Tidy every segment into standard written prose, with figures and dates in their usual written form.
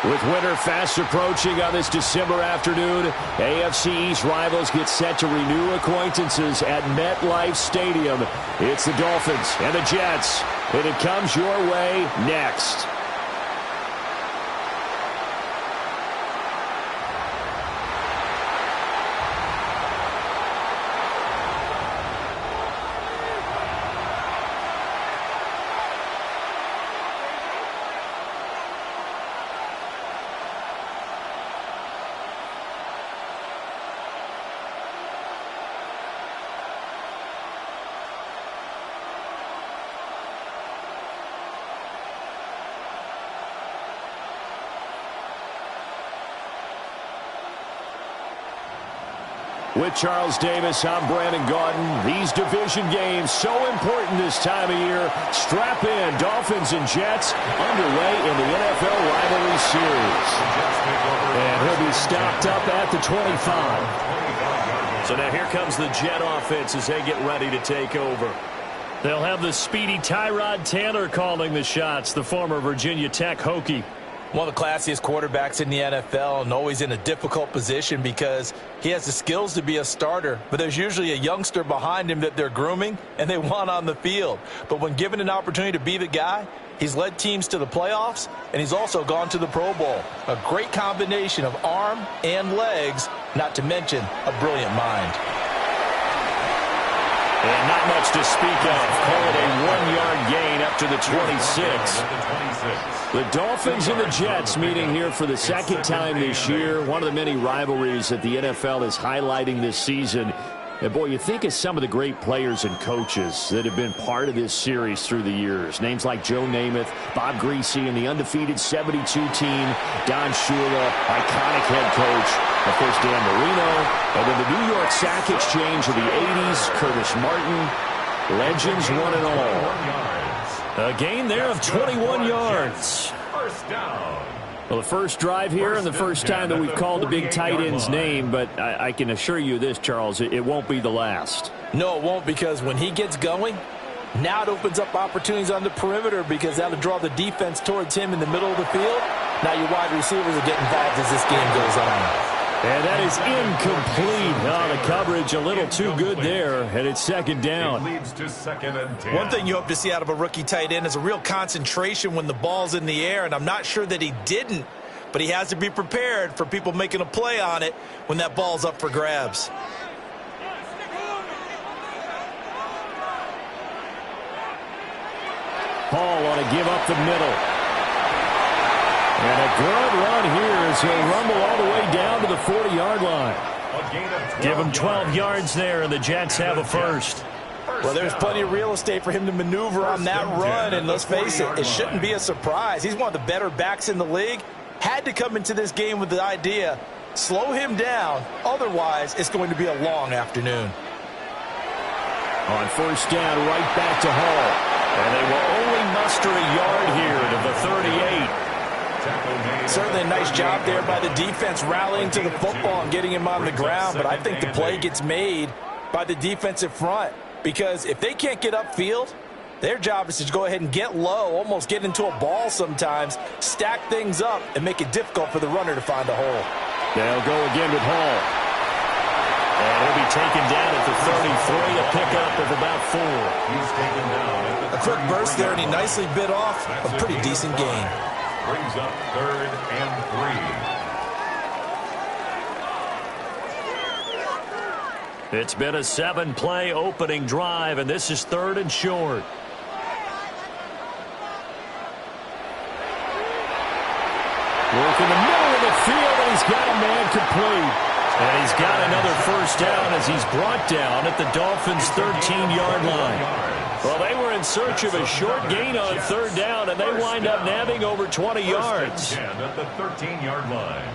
With winter fast approaching on this December afternoon, AFC East rivals get set to renew acquaintances at MetLife Stadium. It's the Dolphins and the Jets, and it comes your way next. With Charles Davis, I'm Brandon Gaudin. These division games so important this time of year. Strap in, Dolphins and Jets underway in the NFL rivalry series. And he'll be stopped up at the 25. So now here comes the Jet offense as they get ready to take over. They'll have the speedy Tyrod Taylor calling the shots, the former Virginia Tech Hokie. One of the classiest quarterbacks in the NFL and always in a difficult position because he has the skills to be a starter, but there's usually a youngster behind him that they're grooming and they want on the field. But when given an opportunity to be the guy, he's led teams to the playoffs and he's also gone to the Pro Bowl. A great combination of arm and legs, not to mention a brilliant mind. And not much to speak of. Call it a 1-yard gain up to the 26. The Dolphins and the Jets meeting here for the second time this year. One of the many rivalries that the NFL is highlighting this season. And boy, you think of some of the great players and coaches that have been part of this series through the years. Names like Joe Namath, Bob Greasy, and the undefeated 72 team, Don Shula, iconic head coach. Of course, Dan Marino. And then the New York Sack Exchange of the 80s, Curtis Martin. Legends one and all. A gain there of 21 yards. First down. Well, the first drive here and the first time that we've called the big tight end's name, but I can assure you this, Charles, it won't be the last. No, it won't, because when he gets going, now it opens up opportunities on the perimeter because that'll draw the defense towards him in the middle of the field. Now your wide receivers are getting involved as this game goes on. And that is incomplete. Oh, the coverage a little too good there, and it's second down. It leads to 2nd and 10. One thing you hope to see out of a rookie tight end is a real concentration when the ball's in the air, and I'm not sure that he didn't, but he has to be prepared for people making a play on it when that ball's up for grabs. Paul want to give up the middle. And a good run here as he'll rumble all the way down to the 40-yard line. Give him 12 yards there, and the Jets have a first. Well, there's plenty of real estate for him to maneuver on that run, and let's face it, it shouldn't be a surprise. He's one of the better backs in the league. Had to come into this game with the idea, slow him down, otherwise it's going to be a long afternoon. On first down, right back to Hall. And they will only muster a yard here to the 38. Certainly a nice job there by the defense rallying to the football and getting him on the ground, but I think the play gets made by the defensive front because if they can't get upfield, their job is to go ahead and get low, almost get into a ball sometimes, stack things up, and make it difficult for the runner to find a hole. They'll go again with Hall. And he'll be taken down at the 33, a pickup of about 4. He's taken down. A quick burst there, and he nicely bit off a pretty decent gain. Brings up 3rd and 3. It's been a 7-play opening drive, and this is 3rd and short. Work in the middle of the field, and he's got a man complete. And he's got another first down as he's brought down at the Dolphins' 13-yard line. Well, they were in search of a short gain on 3rd down, and they wind up nabbing over 20 yards. 1st and 10 at the 13-yard line.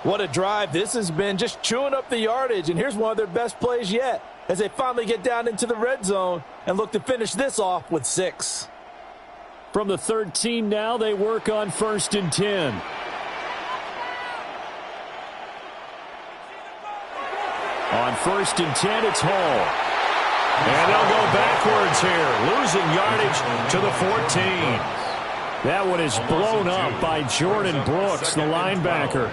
What a drive this has been, just chewing up the yardage, and here's one of their best plays yet as they finally get down into the red zone and look to finish this off with 6. From the 13 now, they work on 1st and 10. On 1st and 10, it's Hall. And they'll go backwards here, losing yardage to the 14. That one is blown up by Jordan Brooks, the linebacker.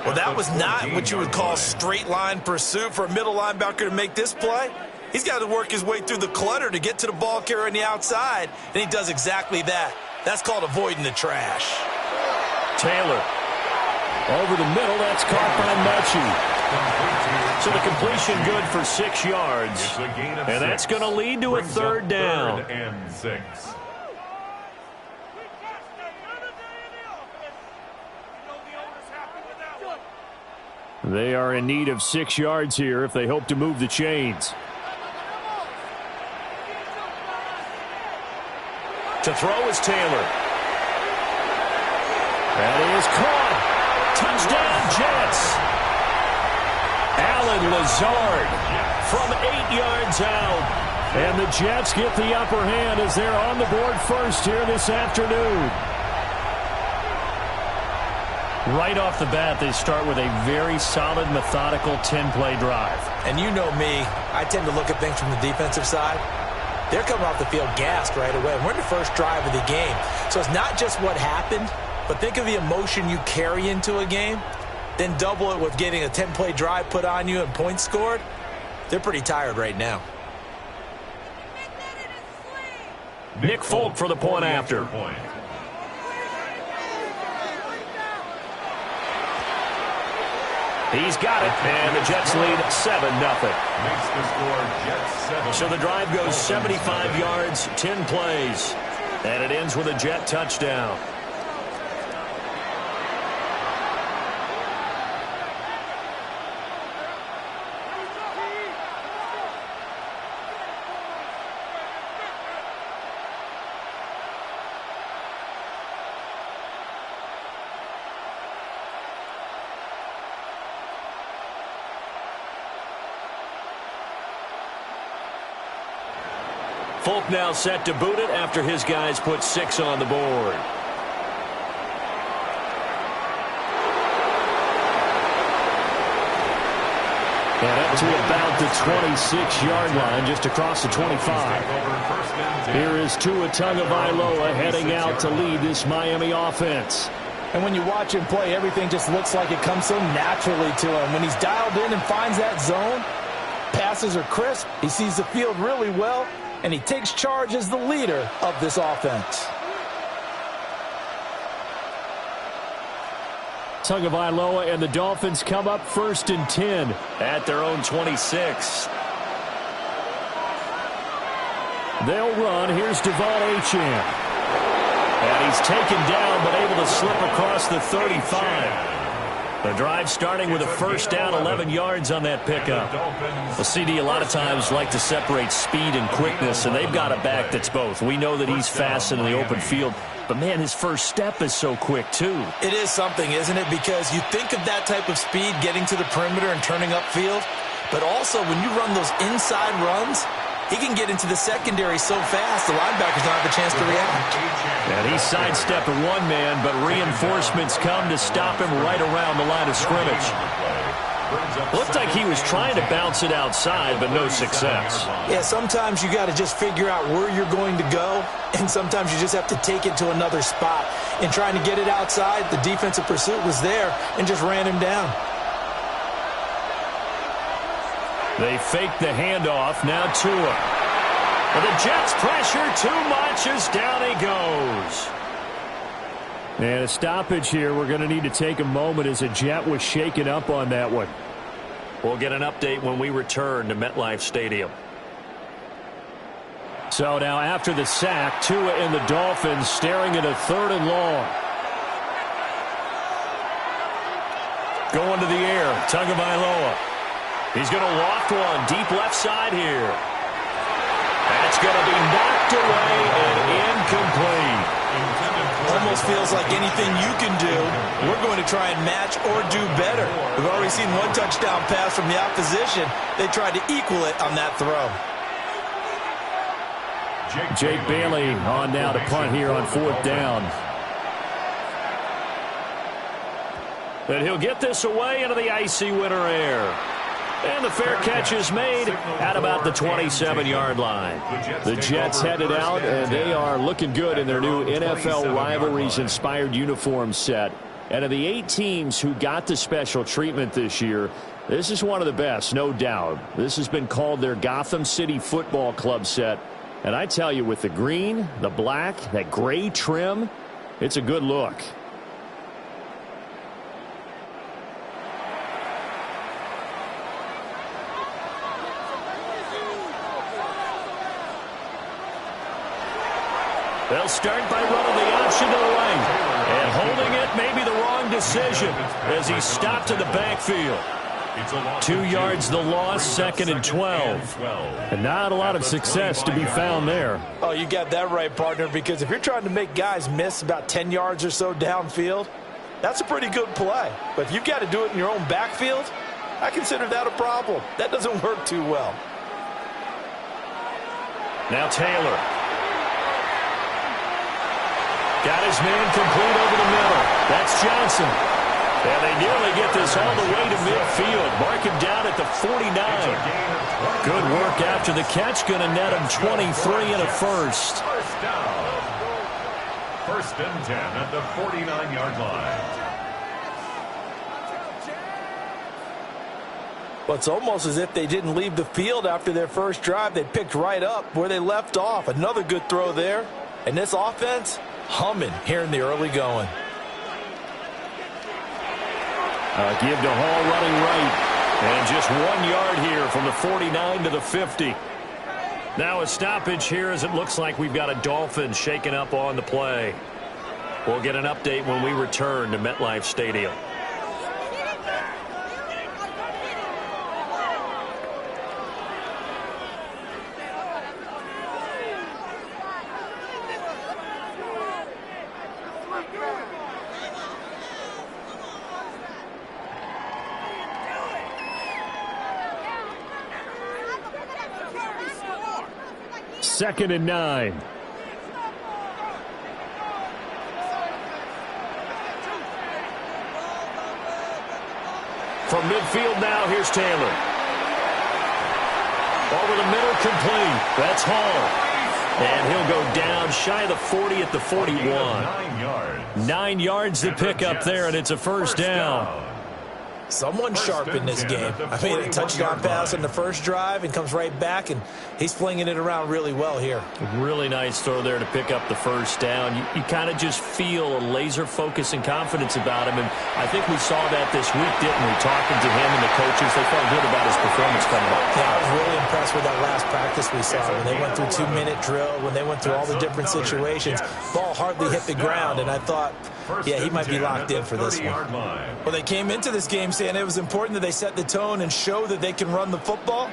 Well, that was not what you would call straight line pursuit for a middle linebacker to make this play. He's got to work his way through the clutter to get to the ball carrier on the outside, and he does exactly that. That's called avoiding the trash. Taylor. Over the middle, that's caught by Mechie. So the completion good for 6 yards. And that's going to lead to a third down. 3rd and 6. They are in need of 6 yards here if they hope to move the chains. To throw is Taylor. That is caught. Touchdown, Jets. Allen Lazard from 8 yards out. And the Jets get the upper hand as they're on the board first here this afternoon. Right off the bat, they start with a very solid, methodical 10-play drive. And you know me, I tend to look at things from the defensive side. They're coming off the field gassed right away. We're in the first drive of the game. So it's not just what happened, but think of the emotion you carry into a game, then double it with getting a 10-play drive put on you and points scored. They're pretty tired right now. Nick Folk for the point after. He's got it, and the Jets lead 7-0. Makes the score Jets 7. So the drive goes 75 yards, 10 plays, and it ends with a Jet touchdown. Folk now set to boot it after his guys put 6 on the board. And up to about the 26-yard line, just across the 25. Here is Tua Tagovailoa heading out to lead this Miami offense. And when you watch him play, everything just looks like it comes so naturally to him. When he's dialed in and finds that zone, passes are crisp, he sees the field really well, and he takes charge as the leader of this offense. Tagovailoa and the Dolphins come up 1st and 10 at their own 26. They'll run. Here's Devon Achane. And he's taken down but able to slip across the 35. The drive starting with a first down, 11 yards on that pickup. Well, CD, a lot of times like to separate speed and quickness, and they've got a back that's both. We know that he's fast in the open field, but, man, his first step is so quick, too. It is something, isn't it? Because you think of that type of speed getting to the perimeter and turning upfield, but also when you run those inside runs, he can get into the secondary so fast the linebackers don't have a chance to react. And he sidestepped one man, but reinforcements come to stop him right around the line of scrimmage. Looked like he was trying to bounce it outside, but no success. Yeah, sometimes you got to just figure out where you're going to go, and sometimes you just have to take it to another spot. In trying to get it outside, the defensive pursuit was there and just ran him down. They fake the handoff. Now Tua. But the Jets pressure too much as down he goes. And a stoppage here. We're going to need to take a moment as a Jet was shaken up on that one. We'll get an update when we return to MetLife Stadium. So now after the sack, Tua and the Dolphins staring at a 3rd and long. Going to the air. Tagovailoa. He's going to loft one deep left side here. That's going to be knocked away and incomplete. Almost feels like anything you can do, we're going to try and match or do better. We've already seen one touchdown pass from the opposition. They tried to equal it on that throw. Jake Bailey on now to punt here on 4th down. And he'll get this away into the icy winter air. And the fair catch is made at about the 27-yard line. The Jets headed out, and they are looking good in their new NFL rivalries-inspired uniform set. And of the 8 teams who got the special treatment this year, this is one of the best, no doubt. This has been called their Gotham City Football Club set. And I tell you, with the green, the black, that gray trim, it's a good look. They'll start by running the option to the right. And holding it may be the wrong decision as he stopped in the backfield. 2 yards the loss, 2nd and 12. And not a lot of success to be found there. Oh, you got that right, partner, because if you're trying to make guys miss about 10 yards or so downfield, that's a pretty good play. But if you've got to do it in your own backfield, I consider that a problem. That doesn't work too well. Now Taylor. Got his man complete over the middle. That's Johnson. And they nearly get this all the way to midfield. Mark him down at the 49. Good work after the catch. Going to net him 23 and a first. First down. 1st and 10 at the 49-yard line. Well, it's almost as if they didn't leave the field after their first drive. They picked right up where they left off. Another good throw there. And this offense humming here in the early going. Give to Hall running right. And just 1 yard here from the 49 to the 50. Now a stoppage here as it looks like we've got a Dolphins shaking up on the play. We'll get an update when we return to MetLife Stadium. Second and 9. From midfield now, here's Taylor. Over the middle, complete. That's Hall. And he'll go down shy of the 40 at the 41. 9 yards. 9 yards to pick up there, and it's a first down. Someone sharp in this game. I mean, a touchdown pass in the first drive and comes right back, and he's flinging it around really well here. Really nice throw there to pick up the first down. You kind of just feel a laser focus and confidence about him, and I think we saw that this week, didn't we? Talking to him and the coaches, they felt good about his performance coming up. Yeah, I was really impressed with that last practice we saw when they went through 2-minute drill, when they went through all the different situations. Ball hardly hit the ground, and I thought, yeah, he might be locked in for this one. Well, they came into this game saying it was important that they set the tone and show that they can run the football.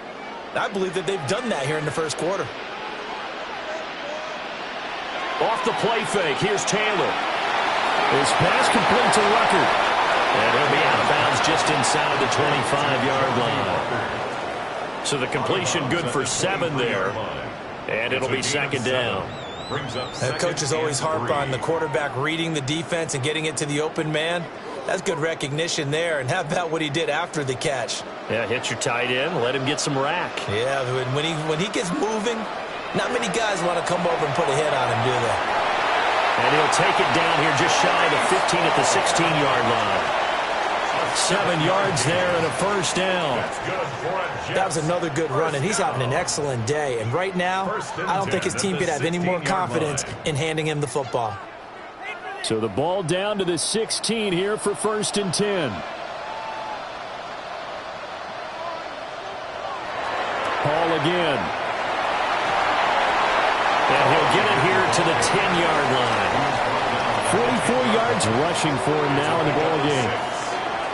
I believe that they've done that here in the first quarter. Off the play fake, here's Taylor. His pass complete to Rucker. And he'll be out of bounds just inside the 25-yard line. So the completion good for 7 there. And it'll be second down. Coaches always harp on the quarterback reading the defense and getting it to the open man. That's good recognition there. And how about what he did after the catch? Yeah, hit your tight end, let him get some rack. Yeah, when he gets moving, not many guys want to come over and put a hit on him, do they? And he'll take it down here just shy of the 15 at the 16-yard line. 7 yards there and a first down. That was another good run, and he's having an excellent day. And right now, I don't think his team could have any more confidence in handing him the football. So the ball down to the 16 here for 1st and 10. Hall again. And he'll get it here to the 10-yard line. 44 yards rushing for him now in the ball game.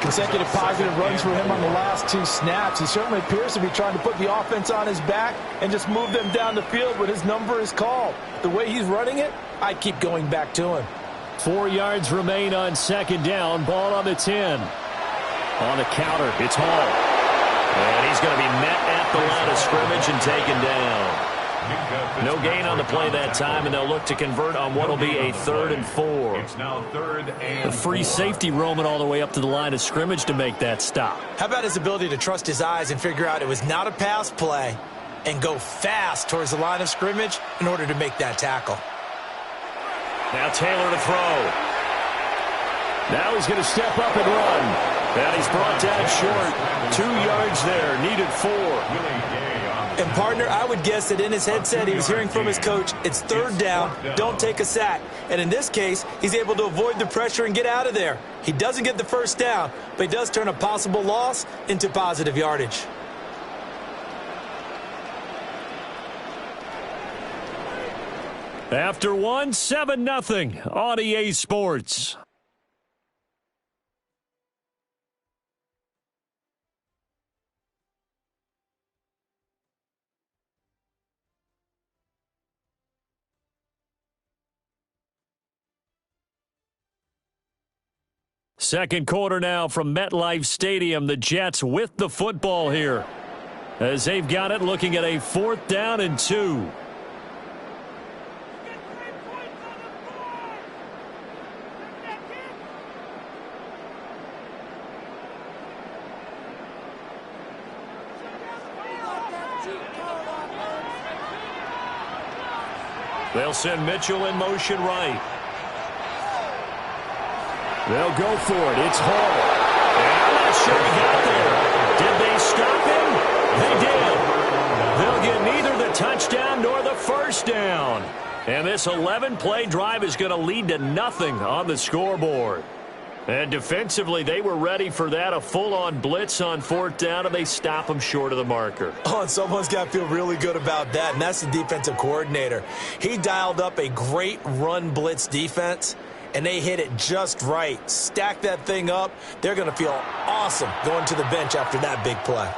Consecutive positive runs for him on the last 2 snaps. He certainly appears to be trying to put the offense on his back and just move them down the field when his number is called. The way he's running it, I keep going back to him. 4 yards remain on 2nd down. Ball on the 10. On the counter, it's Hall. And he's going to be met at the line of scrimmage and taken down. No gain on the play that time, and they'll look to convert on what will be a 3rd and 4. It's now 3rd and The free safety roaming all the way up to the line of scrimmage to make that stop. How about his ability to trust his eyes and figure out it was not a pass play and go fast towards the line of scrimmage in order to make that tackle. Now Taylor to throw. Now he's going to step up and run. And he's brought down short. 2 yards there, needed 4. And, partner, I would guess that in his headset he was hearing from his coach, it's 3rd down, don't take a sack. And in this case, he's able to avoid the pressure and get out of there. He doesn't get the 1st down, but he does turn a possible loss into positive yardage. After 1, 7-0 on EA Sports. Second quarter now from MetLife Stadium. The Jets with the football here as they've got it, looking at a 4th down and 2. They'll send Mitchell in motion right. They'll go for it. It's Hall. And I'm not sure he got there. Did they stop him? They did. They'll get neither the touchdown nor the 1st down. And this 11-play drive is going to lead to nothing on the scoreboard. And defensively, they were ready for that. A full-on blitz on 4th down, and they stop them short of the marker. Oh, and someone's got to feel really good about that, and that's the defensive coordinator. He dialed up a great run blitz defense, and they hit it just right. Stack that thing up. They're going to feel awesome going to the bench after that big play.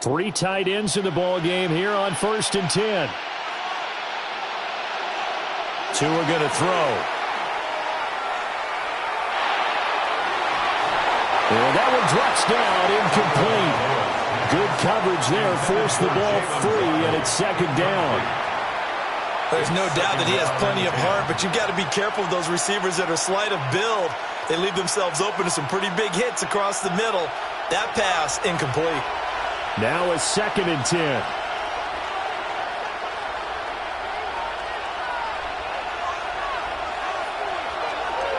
Three tight ends in the ball game here on 1st and 10. 2 are going to throw. And that one drops down, incomplete. Good coverage there, forced the ball free, and it's 2nd down. There's no doubt that he has plenty of heart, but you've got to be careful of those receivers that are slight of build. They leave themselves open to some pretty big hits across the middle. That pass, incomplete. Now a 2nd and 10.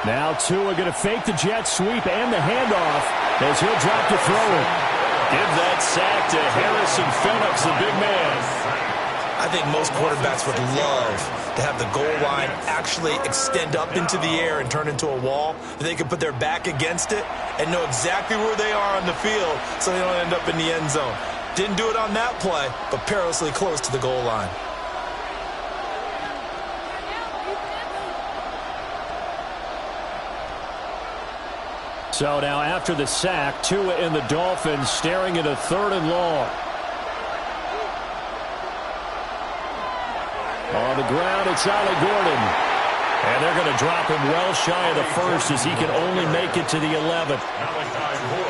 Now Tua going to fake the jet sweep and the handoff as he'll drop to throw it. Give that sack to Harrison Phillips, the big man. I think most quarterbacks would love to have the goal line actually extend up into the air and turn into a wall. They can put their back against it and know exactly where they are on the field so they don't end up in the end zone. Didn't do it on that play, but perilously close to the goal line. So now after the sack, Tua and the Dolphins staring at a 3rd and long. On the ground, it's Ollie Gordon. And they're going to drop him well shy of the 1st as he can only make it to the 11th.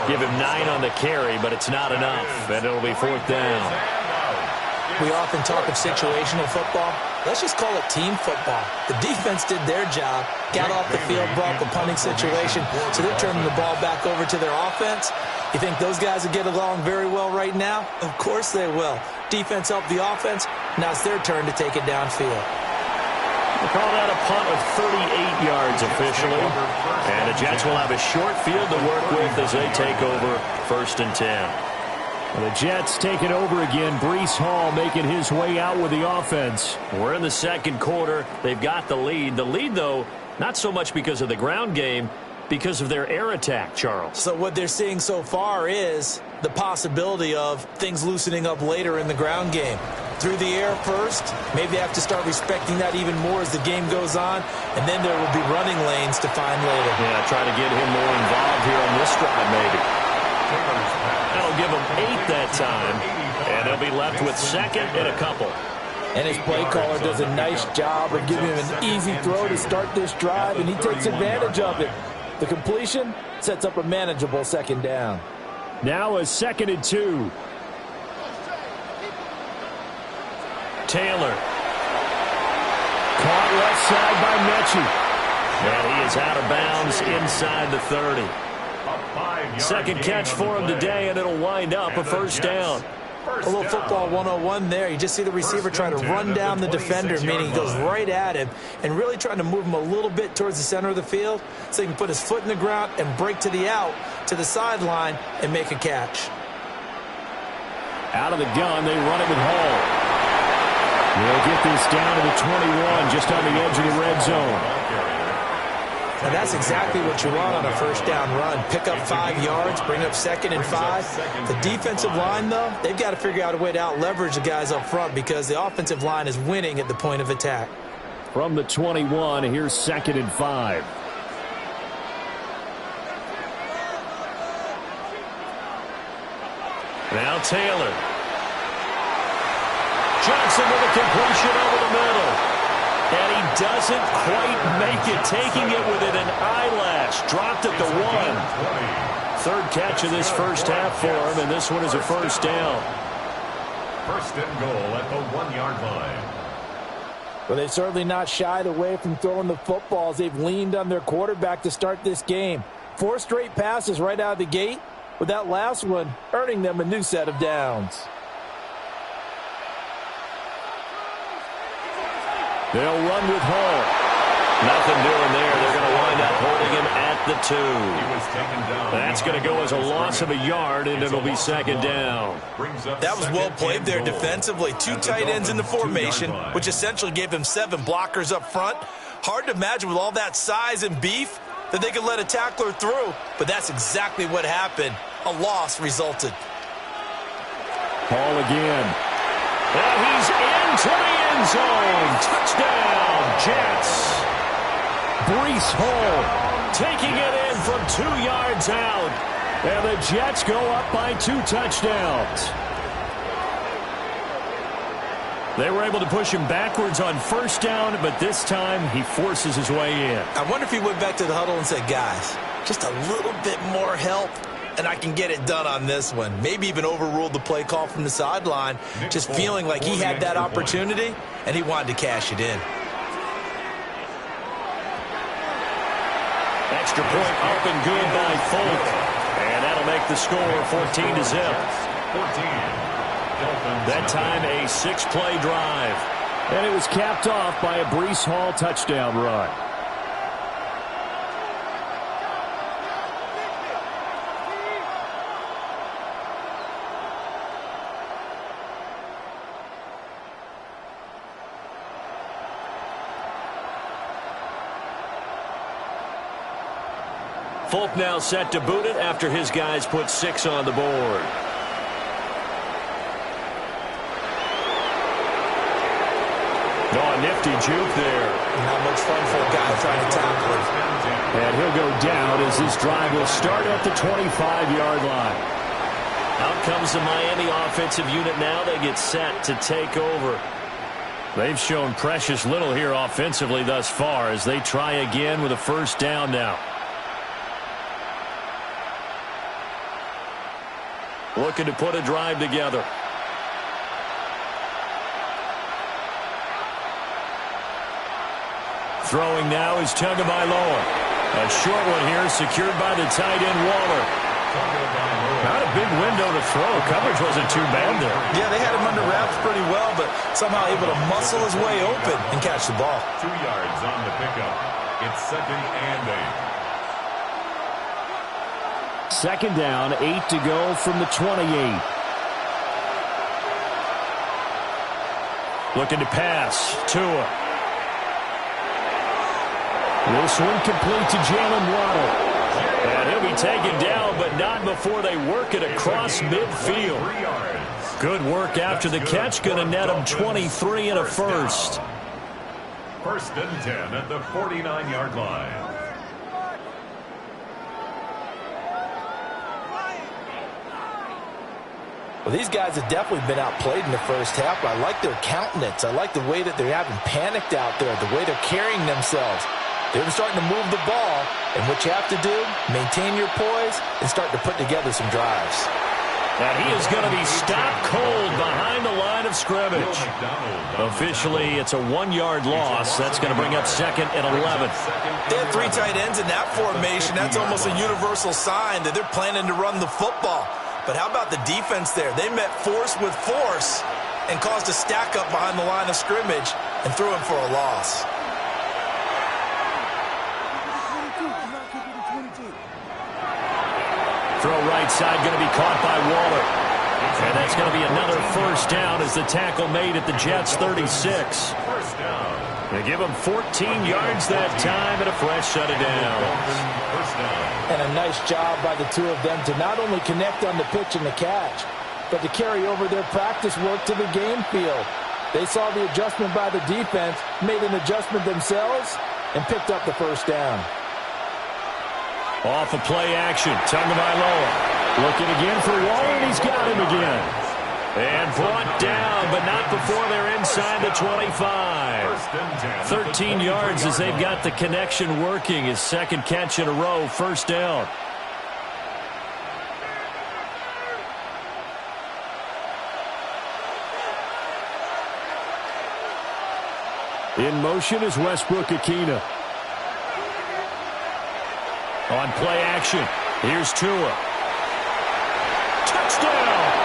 Give him 9 on the carry, but it's not enough. And it'll be 4th down. We often talk of situational football. Let's just call it team football. The defense did their job, got off the field, brought the punting situation, so they're turning the ball back over to their offense. You think those guys will get along very well right now? Of course they will. Defense helped the offense. Now it's their turn to take it downfield. We'll call that a punt of 38 yards officially. And the Jets will have a short field to work with as they take over 1st and 10. The Jets taking over again. Breece Hall making his way out with the offense. We're in the 2nd quarter. They've got the lead. The lead, though, not so much because of the ground game, because of their air attack, Charles. So what they're seeing so far is the possibility of things loosening up later in the ground game. Through the air first, maybe they have to start respecting that even more as the game goes on, and then there will be running lanes to find later. Yeah, try to get him more involved here on this drive maybe. That'll give them 8 that time, and they'll be left with 2nd and a couple. And his play caller does a nice job of giving him an easy throw to start this drive, and he takes advantage of it. The completion sets up a manageable second down. Now a 2nd and 2. Taylor. Caught left side by Mechie. And he is out of bounds inside the 30. Second catch for him today, and it'll wind up a first down. A little football 101 there. You just see the receiver trying to run down the defender, meaning he goes right at him and really trying to move him a little bit towards the center of the field so he can put his foot in the ground and break to the out, to the sideline, and make a catch. Out of the gun, they run it with Hall. They'll get this down to the 21, just on the edge of the red zone. And that's exactly what you want on a first down run. Pick up 5 yards, bring up 2nd and 5. The defensive line, though, they've got to figure out a way to out-leverage the guys up front because the offensive line is winning at the point of attack. From the 21, here's 2nd and 5. Now Taylor. Johnson with a completion over the middle. And he doesn't quite make it, taking it within an eyelash. Dropped at the 1. 3rd catch of this first half for him, and this one is a first down. 1st and goal at the 1-yard line. Well, they've certainly not shied away from throwing the footballs. They've leaned on their quarterback to start this game. 4 straight passes right out of the gate, with that last one earning them a new set of downs. They'll run with Hall. Nothing doing there. They're going to wind up holding him at the 2. That's going to go as a loss of a yard, and it'll be 2nd down. That was well played there defensively. 2 tight ends in the formation, which essentially gave them 7 blockers up front. Hard to imagine with all that size and beef that they could let a tackler through, but that's exactly what happened. A loss resulted. Hall again. And he's into the end zone. Touchdown, Jets. Breece Hall taking it in from 2 yards out. And the Jets go up by 2 touchdowns. They were able to push him backwards on first down, but this time he forces his way in. I wonder if he went back to the huddle and said, guys, just a little bit more help, and I can get it done on this one. Maybe even overruled the play call from the sideline, just feeling like he had that opportunity, and he wanted to cash it in. Extra point up and good by Folk. And that'll make the score 14-0. That time a 6-play drive. And it was capped off by a Breece Hall touchdown run. Folk now set to boot it after his guys put 6 on the board. Oh, nifty juke there. Not much fun for a guy trying to tackle him. And he'll go down as this drive will start at the 25-yard line. Out comes the Miami offensive unit now. They get set to take over. They've shown precious little here offensively thus far as they try again with a first down now. Looking to put a drive together. Throwing now is Tagovailoa. A short one here secured by the tight end Waller. Not a big window to throw. Coverage wasn't too bad there. Yeah, they had him under wraps pretty well, but somehow able to muscle his way open and catch the ball. 2 yards on the pickup. It's 2nd and 8. 2nd down, 8 to go from the 28. Looking to pass. Tua. This one complete to Jalen Waddle. And he'll be taken down, but not before they work it across midfield. Good work after the catch. Going to net him 23 and a first. 1st and 10 at the 49-yard line. Well, these guys have definitely been outplayed in the first half, but I like their countenance. I like the way that they're having panicked out there, the way they're carrying themselves. They're starting to move the ball, and what you have to do, maintain your poise and start to put together some drives. And he is going to be stopped cold behind the line of scrimmage. Officially, it's a 1-yard loss. That's going to bring up 2nd and 11. They have 3 tight ends in that formation. That's almost a universal sign that they're planning to run the football. But how about the defense there? They met force with force and caused a stack up behind the line of scrimmage and threw him for a loss. Throw right side going to be caught by Waller. And that's going to be another first down as the tackle made at the Jets' 36. They give them 14 yards that time and a fresh set of downs. And a nice job by the two of them to not only connect on the pitch and the catch, but to carry over their practice work to the game field. They saw the adjustment by the defense, made an adjustment themselves, and picked up the first down. Off of play action, Tagovailoa looking again for Waller, and he's got him again. And brought down, but not before they're inside the 25. 13 yards as they've got the connection working. His second catch in a row, first down. In motion is Westbrook-Ikhine. On play action, here's Tua. Touchdown!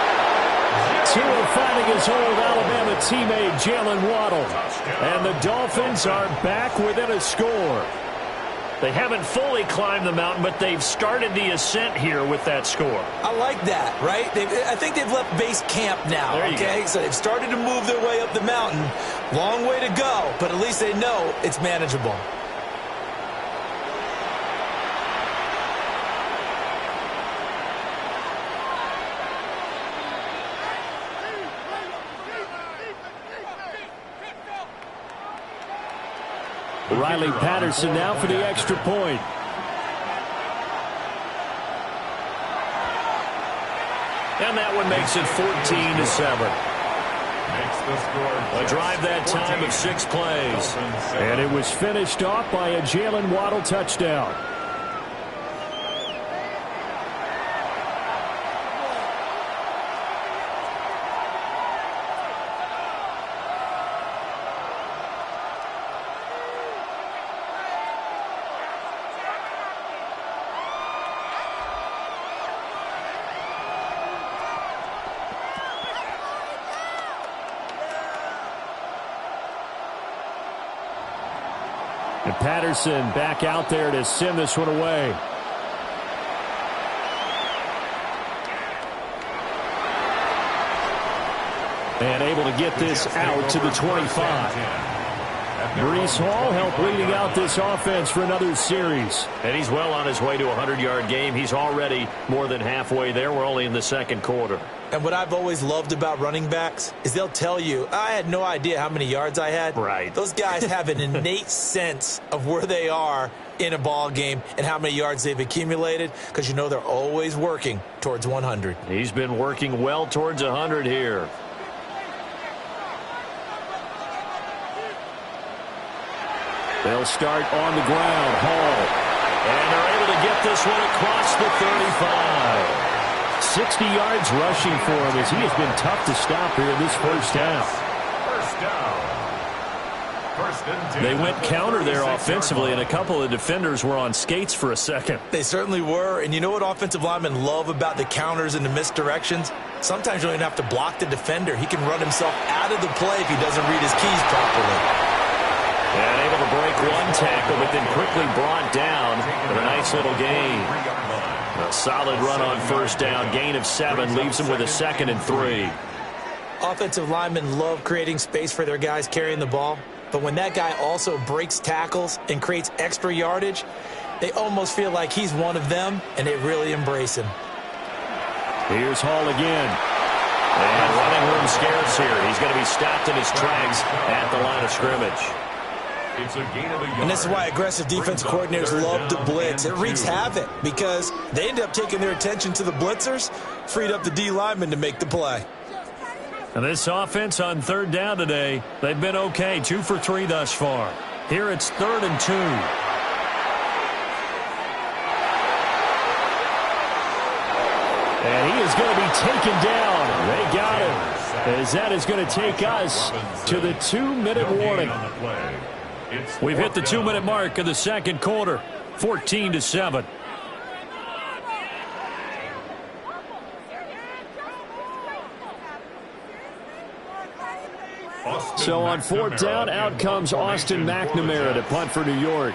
Tua finding his old Alabama teammate Jalen Waddle. And the Dolphins are back within a score. They haven't fully climbed the mountain, but they've started the ascent here with that score. I like that, right? I think they've left base camp now, okay? So they've started to move their way up the mountain. Long way to go, but at least they know it's manageable. Riley Patterson now for the extra point. And that one makes it 14-7. A drive that time of 6 plays. And it was finished off by a Jalen Waddle touchdown. And Patterson back out there to send this one away. And able to get this out to the 25. Breece Hall helped leading out this offense for another series. And he's well on his way to a 100-yard game. He's already more than halfway there. We're only in the second quarter. And what I've always loved about running backs is they'll tell you, I had no idea how many yards I had. Right. Those guys have an innate sense of where they are in a ball game and how many yards they've accumulated, because you know they're always working towards 100. He's been working well towards 100 here. They'll start on the ground. Hall. And they're able to get this one across the 35. 60 yards rushing for him as he has been tough to stop here in this first half. They went counter there offensively, and a couple of defenders were on skates for a second. They certainly were, and you know what offensive linemen love about the counters and the misdirections? Sometimes you don't even have to block the defender. He can run himself out of the play if he doesn't read his keys properly. And able to break one tackle, but then quickly brought down with a nice little gain. A solid run on first down. Gain of 7 leaves him with a 2nd and 3. Offensive linemen love creating space for their guys carrying the ball. But when that guy also breaks tackles and creates extra yardage, they almost feel like he's one of them, and they really embrace him. Here's Hall again. And running room scarce here. He's going to be stopped in his tracks at the line of scrimmage. And this is why aggressive defense coordinators love to blitz. It wreaks havoc because They ended up taking their attention to the blitzers, freed up the D lineman to make the play. And this offense on third down today, they've been okay, 2 for 3 thus far. Here it's 3rd and 2. And he is going to be taken down. They got him, as that is going to take us to the 2-minute warning. We've hit the 2-minute mark of the second quarter, 14-7. So on 4th down, out comes Austin McNamara to punt for New York.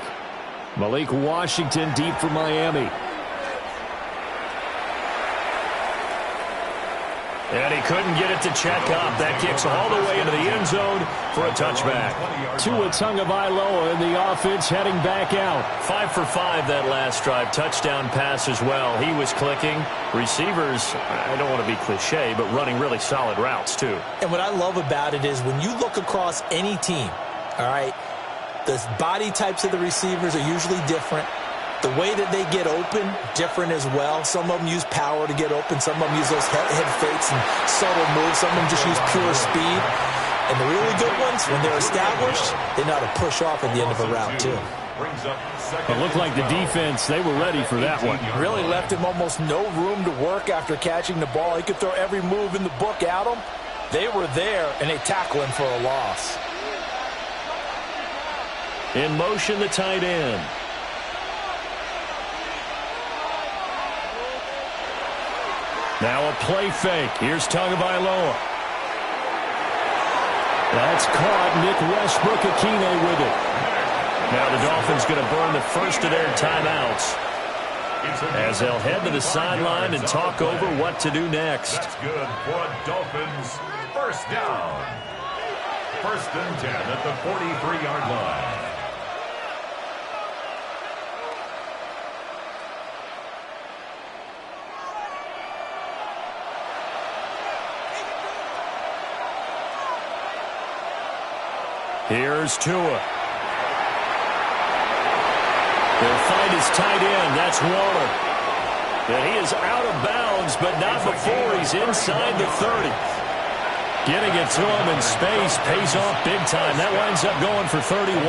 Malik Washington deep for Miami. And he couldn't get it to check up. That kicks all the way into the end zone for a touchback. Tua Tagovailoa in the offense heading back out. 5 for 5 that last drive. Touchdown pass as well. He was clicking. Receivers, I don't want to be cliche, but running really solid routes too. And what I love about it is when you look across any team, all right, the body types of the receivers are usually different. The way that they get open, different as well. Some of them use power to get open. Some of them use those head fakes and subtle moves. Some of them just use pure speed. And the really good ones, when they're established, they know how to push off at the end of a route, too. It looked like the defense, they were ready for that one. Really left him almost no room to work after catching the ball. He could throw every move in the book at him. They were there, and they tackle him for a loss. In motion, the tight end. Now a play fake. Here's Tagovailoa. That's caught. Nick Westbrook-Akine with it. Now the Dolphins going to burn the first of their timeouts as they'll head to the sideline and talk over what to do next. That's good for Dolphins. First down. 1st and 10 at the 43-yard line. Here's Tua. They'll find his tight end. That's Waller. And he is out of bounds, but not before he's inside the 30. Getting it to him in space pays off big time. That winds up going for 31.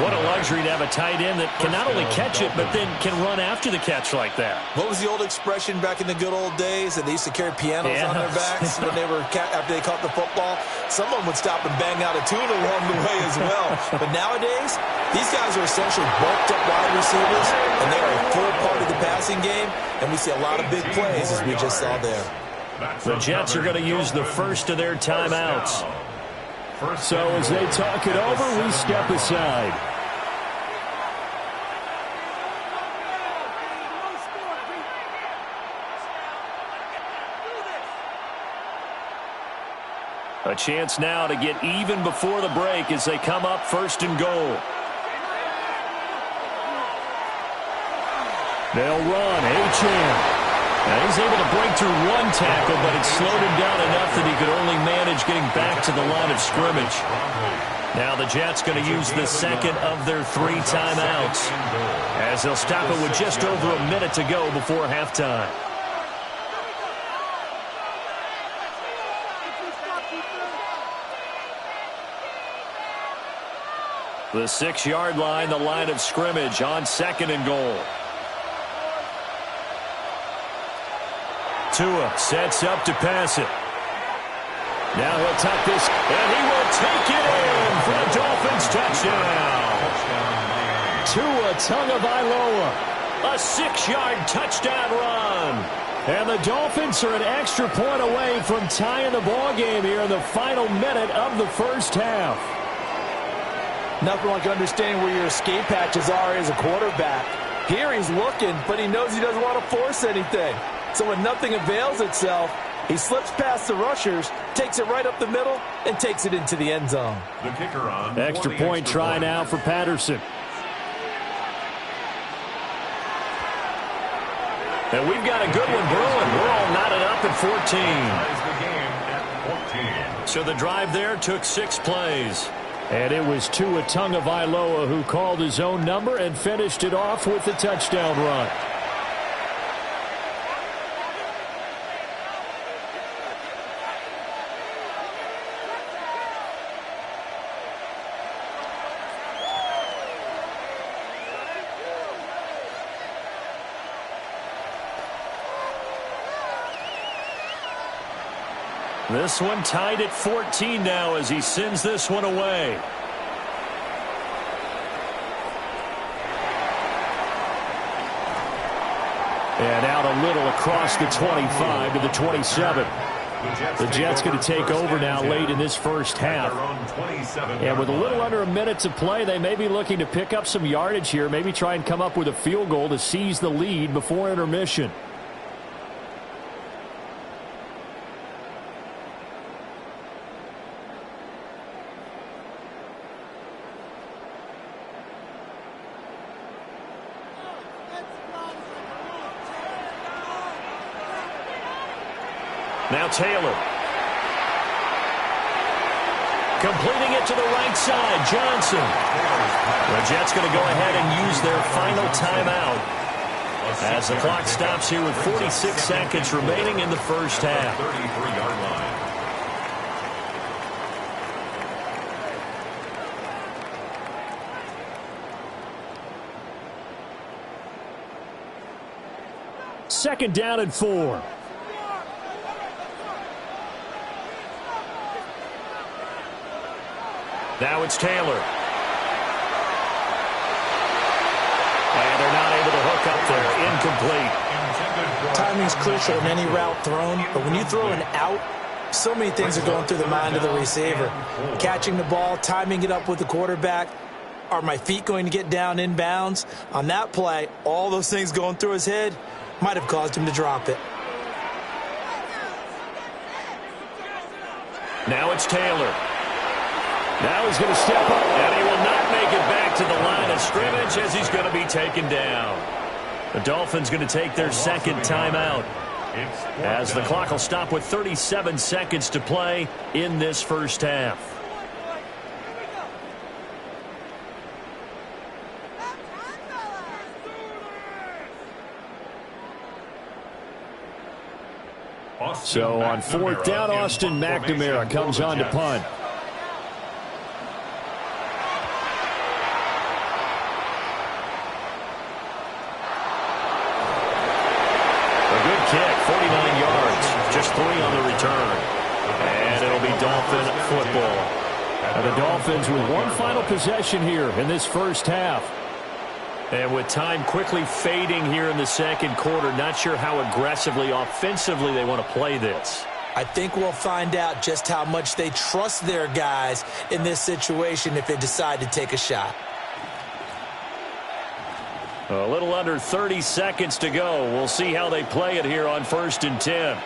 What a luxury to have a tight end that can not only catch it, but then can run after the catch like that. What was the old expression back in the good old days that they used to carry pianos on their backs when they were after they caught the football? Someone would stop and bang out a tune along the way as well. But nowadays, these guys are essentially bulked up wide receivers, and they are a full part of the passing game, and we see a lot of big plays as we just saw there. The Jets are going to use the first of their timeouts. So as they talk it over, we step aside. A chance now to get even before the break as they come up 1st and goal. They'll run. Achane. Now he's able to break through one tackle, but it slowed him down enough that he could only manage getting back to the line of scrimmage. Now the Jets going to use the second of their 3 timeouts as they'll stop it with just over a minute to go before halftime. The 6-yard line, the line of scrimmage on 2nd and goal. Tua sets up to pass it. Now he'll tuck this, and he will take it in for a Dolphins touchdown. Tua Tagovailoa, a 6-yard touchdown run. And the Dolphins are an extra point away from tying the ball game here in the final minute of the first half. Nothing like understanding where your escape hatches are as a quarterback. Here he's looking, but he knows he doesn't want to force anything. So when nothing avails itself, he slips past the rushers, takes it right up the middle, and takes it into the end zone. The kicker on extra point try now for Patterson. And we've got a good one brewing. We're all knotted up at 14. So the drive there took 6 plays. And it was Tua Tagovailoa who called his own number and finished it off with the touchdown run. This one tied at 14 now as he sends this one away. And out a little across the 25 to the 27. The Jets going to take over now late in this first half. And with a little under a minute to play, they may be looking to pick up some yardage here, maybe try and come up with a field goal to seize the lead before intermission. Now Taylor. Completing it to the right side, Johnson. The Jets going to go ahead and use their final timeout as the clock stops here with 46 seconds remaining in the first half. 33-yard line. Second down and 4. Now it's Taylor. And they're not able to hook up there. Incomplete. Timing's crucial in any route thrown, but when you throw an out, so many things are going through the mind of the receiver. Catching the ball, timing it up with the quarterback. Are my feet going to get down in bounds? On that play, all those things going through his head might have caused him to drop it. Now it's Taylor. Now he's going to step up, and he will not make it back to the line of scrimmage as he's going to be taken down. The Dolphins going to take their second timeout as the clock will stop with 37 seconds to play in this first half. So on fourth down, Austin McNamara comes on to punt. Kick, 49 yards, just 3 on the return. And it'll be Dolphin football. And the Dolphins with one final possession here in this first half. And with time quickly fading here in the second quarter, not sure how aggressively, offensively they want to play this. I think we'll find out just how much they trust their guys in this situation if they decide to take a shot. A little under 30 seconds to go. We'll see how they play it here on 1st and 10.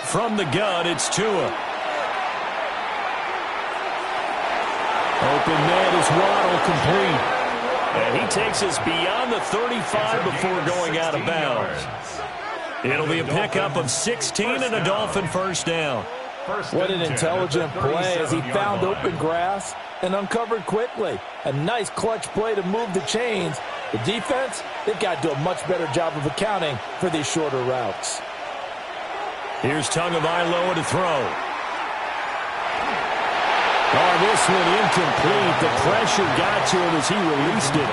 From the gun, it's Tua. Open man is Waddle, complete. And he takes us beyond the 35 before going out of bounds. It'll be a pickup of 16 and a Dolphin first down. What an intelligent play as he found open grass and uncovered quickly. A nice clutch play to move the chains. The defense, they've got to do a much better job of accounting for these shorter routes. Here's Tagovailoa to throw. Oh, this one incomplete. The pressure got to him as he released it.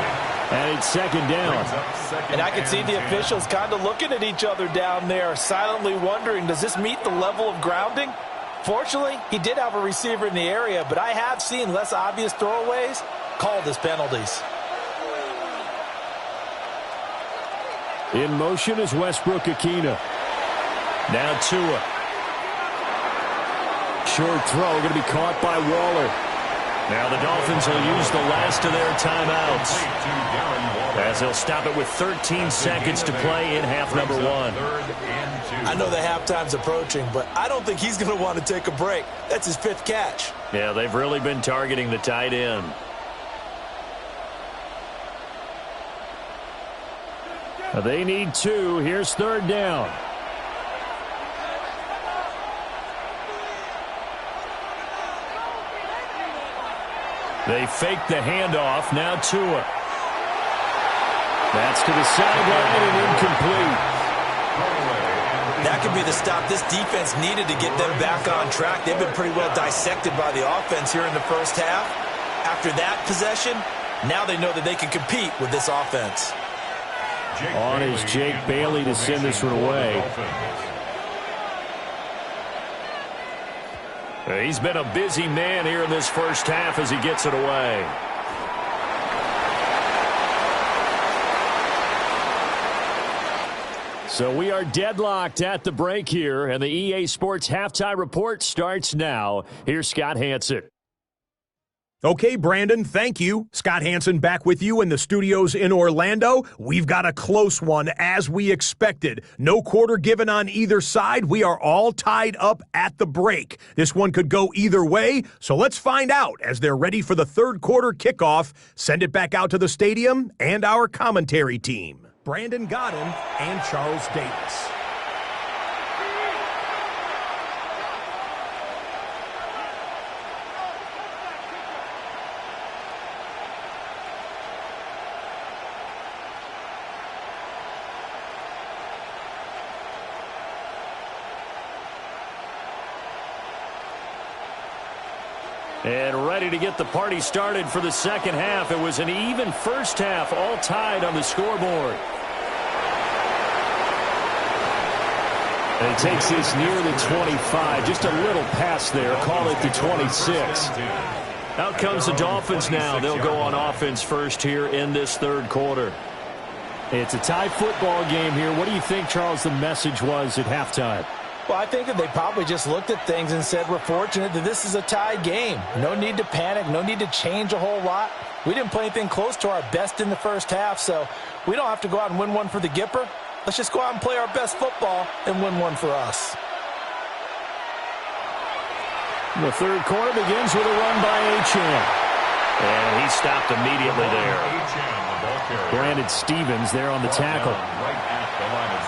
And it's second down. And I can see the officials kind of looking at each other down there, silently wondering, does this meet the level of grounding? Fortunately, he did have a receiver in the area, but I have seen less obvious throwaways called as penalties. In motion is Westbrook-Ikhine. Now Tua. Short throw going to be caught by Waller. Now the Dolphins will use the last of their timeouts as they'll stop it with 13 seconds to play in half number 1. I know the halftime's approaching, but I don't think he's going to want to take a break. That's his 5th catch. Yeah, they've really been targeting the tight end. They need 2. Here's 3rd down. They fake the handoff. Now Tua. That's to the sideline and incomplete. That could be the stop this defense needed to get them back on track. They've been pretty well dissected by the offense here in the first half. After that possession, now they know that they can compete with this offense. On is Jake Bailey to send this one away. He's been a busy man here in this first half as he gets it away. So we are deadlocked at the break here, and the EA Sports Halftime Report starts now. Here's Scott Hansen. Okay, Brandon, thank you. Scott Hansen back with you in the studios in Orlando. We've got a close one, as we expected. No quarter given on either side. We are all tied up at the break. This one could go either way, so let's find out as they're ready for the third quarter kickoff. Send it back out to the stadium and our commentary team, Brandon Godden and Charles Davis. And ready to get the party started for the second half. It was an even first half, all tied on the scoreboard. And he takes this near the 25, just a little pass there, call it the 26. Out comes the Dolphins now. They'll go on offense first here in this third quarter. It's a tie football game here. What do you think, Charles, the message was at halftime? Well, I think that they probably just looked at things and said, we're fortunate that this is a tied game. No need to panic, no need to change a whole lot. We didn't play anything close to our best in the first half, so we don't have to go out and win one for the Gipper. Let's just go out and play our best football and win one for us. The third quarter begins with a run by Achane. And he stopped immediately there. Brandon Stevens there on the tackle.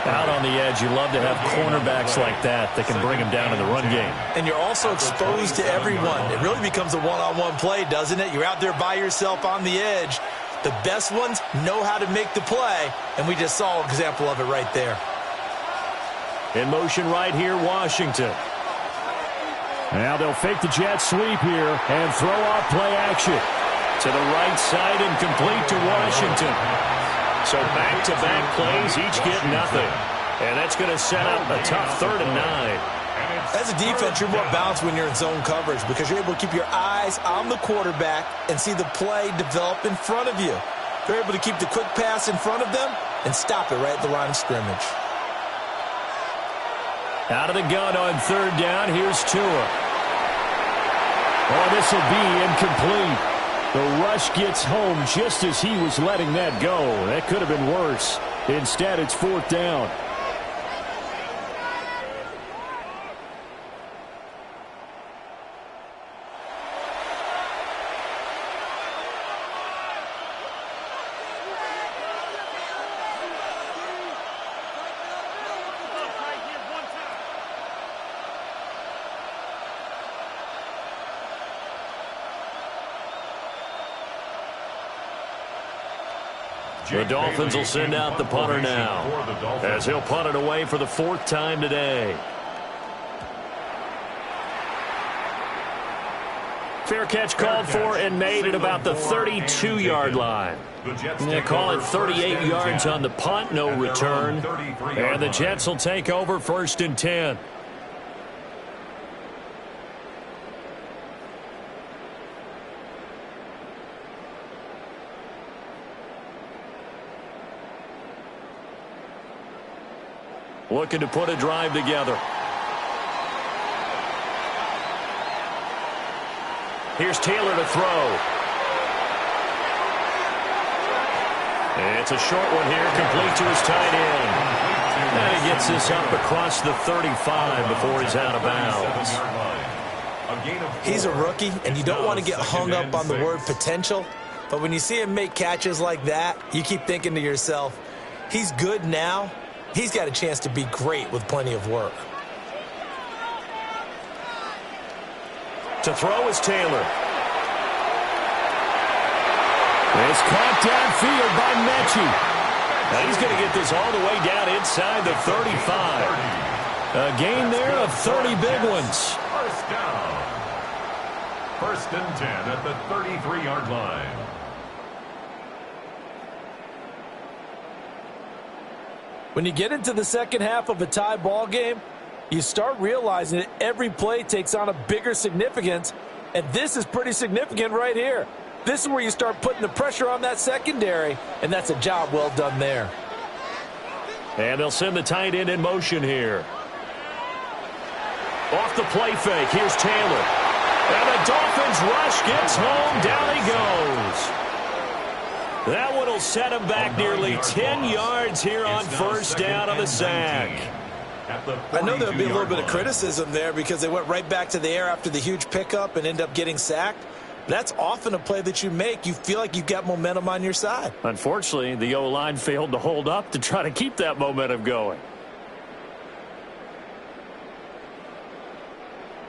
Out on the edge, you love to have cornerbacks like that can bring him down in the run game. And you're also exposed to everyone. It really becomes a one-on-one play, doesn't it? You're out there by yourself on the edge. The best ones know how to make the play, and we just saw an example of it right there. In motion right here, Washington. Now they'll fake the jet sweep here and throw off play action. To the right side and complete to Washington. So back-to-back plays, each get nothing. And that's going to set up a tough 3rd and 9. As a defense, you're more balanced when you're in zone coverage because you're able to keep your eyes on the quarterback and see the play develop in front of you. You're able to keep the quick pass in front of them and stop it right at the line of scrimmage. Out of the gun on 3rd down, here's Tua. Oh, this will be incomplete. The rush gets home just as he was letting that go. That could have been worse. Instead, it's 4th down. The Dolphins will send out the punter now, as he'll punt it away for the 4th time today. Fair catch called for and made at about the 32-yard line. They call it 38 yards on the punt, no return. And the Jets will take over 1st and 10. Looking to put a drive together. Here's Taylor to throw. It's a short one here, complete to his tight end. And he gets this up across the 35 before he's out of bounds. He's a rookie, and you don't want to get hung up on the word potential. But when you see him make catches like that, you keep thinking to yourself, he's good now. He's got a chance to be great with plenty of work. To throw is Taylor. It's caught downfield by Mechie. Now he's going to get this all the way down inside the 35. A gain there of 30 big ones. 1st down. 1st and 10 at the 33-yard line. When you get into the second half of a tie ball game, you start realizing that every play takes on a bigger significance, and this is pretty significant right here. This is where you start putting the pressure on that secondary, and that's a job well done there. And they'll send the tight end in motion here. Off the play fake, here's Taylor. And the Dolphins rush, gets home, down he goes. That one will set him back nearly 10 yards here on first down on the sack. I know there'll be a little bit of criticism there because they went right back to the air after the huge pickup and end up getting sacked. That's often a play that you make. You feel like you've got momentum on your side. Unfortunately, the O-line failed to hold up to try to keep that momentum going.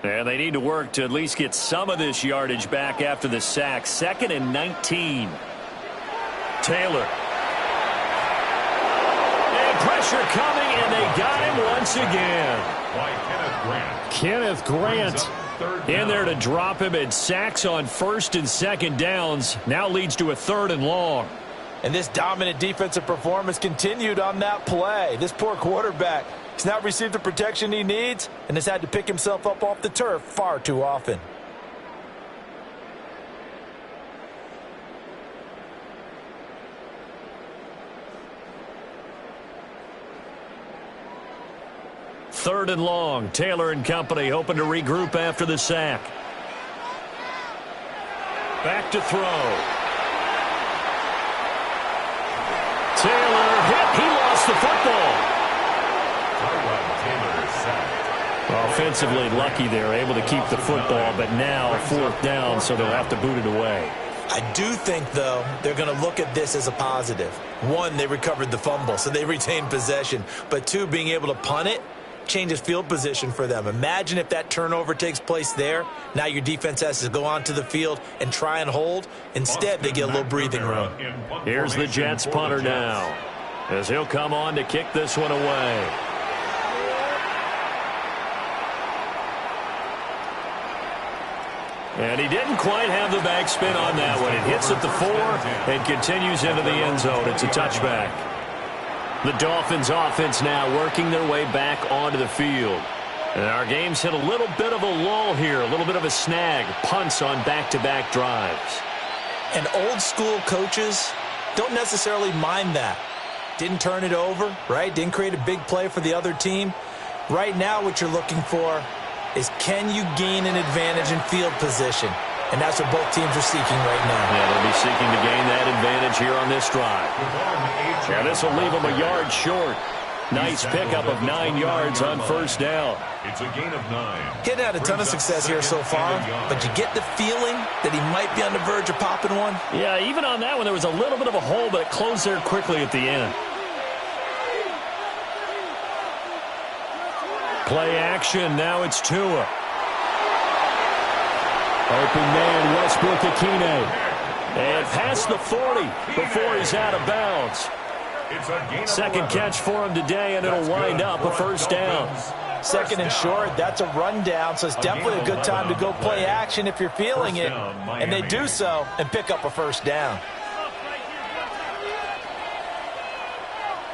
And they need to work to at least get some of this yardage back after the sack. 2nd and 19. Taylor. And pressure coming, and they got him once again. Kenneth Grant in there to drop him, and sacks on 1st and 2nd downs. Now leads to a 3rd and long. And this dominant defensive performance continued on that play. This poor quarterback has not received the protection he needs and has had to pick himself up off the turf far too often. Third and long. Taylor and company hoping to regroup after the sack. Back to throw. Taylor hit. He lost the football. Offensively lucky they're able to keep the football, but now 4th down, so they'll have to boot it away. I do think, though, they're going to look at this as a positive. 1, they recovered the fumble, so they retained possession. But 2, being able to punt it changes field position for them. Imagine if that turnover takes place there. Now your defense has to go onto the field and try and hold. Instead, they get a little breathing room. Here's the Jets punter now, as he'll come on to kick this one away. And he didn't quite have the backspin on that one. It hits at the 4 and continues into the end zone. It's a touchback. The Dolphins offense now working their way back onto the field. And our game's hit a little bit of a lull here, a little bit of a snag. Punts on back-to-back drives. And old-school coaches don't necessarily mind that. Didn't turn it over, right? Didn't create a big play for the other team. Right now what you're looking for is, can you gain an advantage in field position? And that's what both teams are seeking right now. Yeah, they'll be seeking to gain that advantage here on this drive. Yeah, this will leave them a yard short. Nice pickup of 9 yards on first down. It's a gain of 9. He hadn't had a ton of success here so far, but you get the feeling that he might be on the verge of popping one. Yeah, even on that one, there was a little bit of a hole, but it closed there quickly at the end. Play action. Now it's Tua. Open man, Westbrook-Ikhine. And past the 40 before he's out of bounds. Second catch for him today, and it'll wind up a first down. 2nd and short, that's a rundown, so it's definitely a good time to go play action if you're feeling it. And they do so and pick up a first down.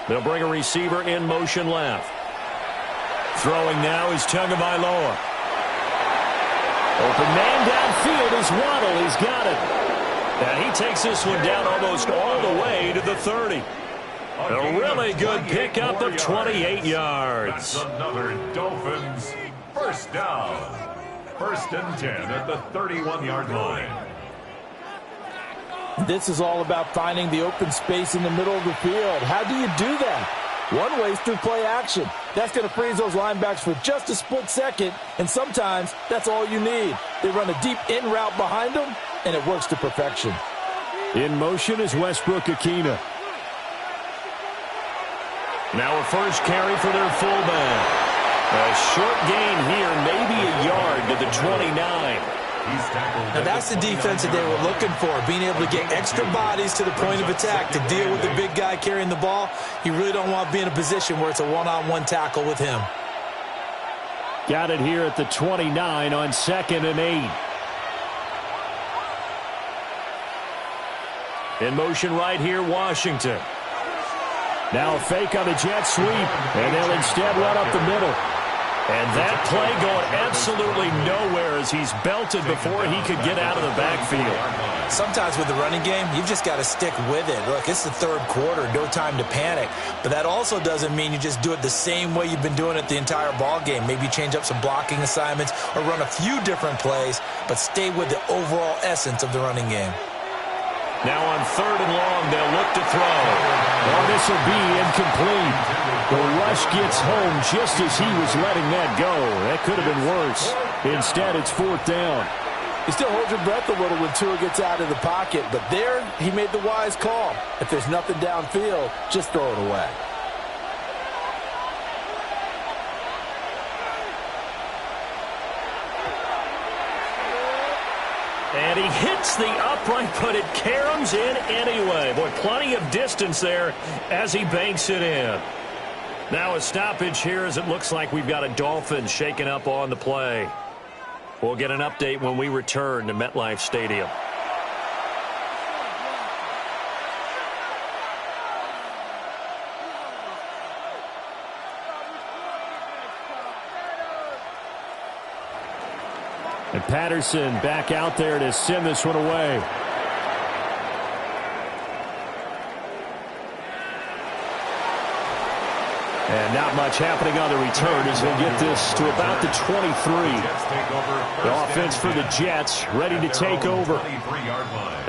They'll bring a receiver in motion left. Throwing now is Tagovailoa. Open man downfield is Waddle. He's got it. And he takes this one down almost all the way to the 30. A really good pickup of 28 yards. That's another Dolphins first down. 1st and 10 at the 31-yard line. This is all about finding the open space in the middle of the field. How do you do that? One way is through play action. That's going to freeze those linebackers for just a split second, and sometimes that's all you need. They run a deep in route behind them, and it works to perfection. In motion is Westbrook-Ikhine. Now a first carry for their fullback. A short gain here, maybe a yard to the 29. Now that's the defense that they were looking for, being able to get extra bodies to the point of attack to deal with the big guy carrying the ball. You really don't want to be in a position where it's a one-on-one tackle with him. Got it here at the 29 on 2nd and 8. In motion right here, Washington. Now a fake on the jet sweep, and they'll instead run up the middle. And that play going absolutely nowhere as he's belted before he could get out of the backfield. Sometimes with the running game, you've just got to stick with it. Look, it's the third quarter, no time to panic. But that also doesn't mean you just do it the same way you've been doing it the entire ball game. Maybe change up some blocking assignments or run a few different plays, but stay with the overall essence of the running game. Now on 3rd and long, they'll look to throw. Well, this will be incomplete. The rush gets home just as he was letting that go. That could have been worse. Instead, it's 4th down. You still hold your breath a little when Tua gets out of the pocket, but there he made the wise call. If there's nothing downfield, just throw it away. And he hits the upright, but it caroms in anyway. Boy, plenty of distance there as he banks it in. Now a stoppage here as it looks like we've got a Dolphins shaking up on the play. We'll get an update when we return to MetLife Stadium. And Patterson back out there to send this one away. And not much happening on the return as he'll get this to about the 23. The offense for the Jets ready to take over.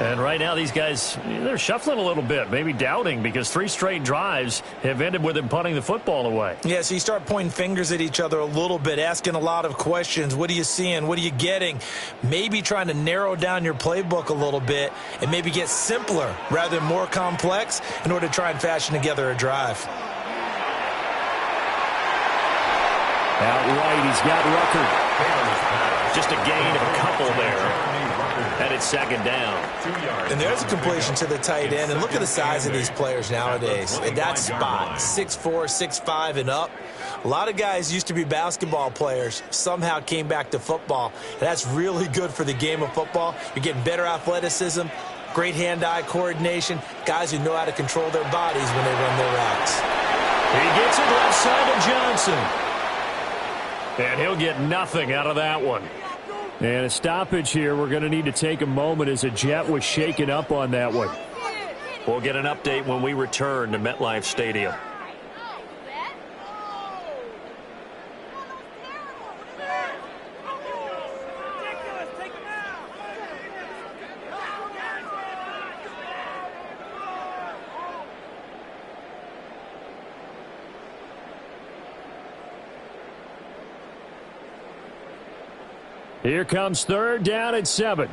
And right now these guys, they're shuffling a little bit, maybe doubting, because 3 straight drives have ended with him punting the football away. Yeah, so you start pointing fingers at each other a little bit, asking a lot of questions. What are you seeing? What are you getting? Maybe trying to narrow down your playbook a little bit and maybe get simpler rather than more complex in order to try and fashion together a drive. Out right, he's got Rucker. Just a gain of a couple there. And it's 2nd down. And there's a completion to the tight end. And look at the size of these players nowadays. In that spot, 6'4", 6'5", and up. A lot of guys used to be basketball players, somehow came back to football. And that's really good for the game of football. You're getting better athleticism, great hand-eye coordination, guys who know how to control their bodies when they run their routes. He gets it left side to Johnson. And he'll get nothing out of that one. And a stoppage here. We're going to need to take a moment as a Jet was shaken up on that one. We'll get an update when we return to MetLife Stadium. Here comes 3rd down at 7.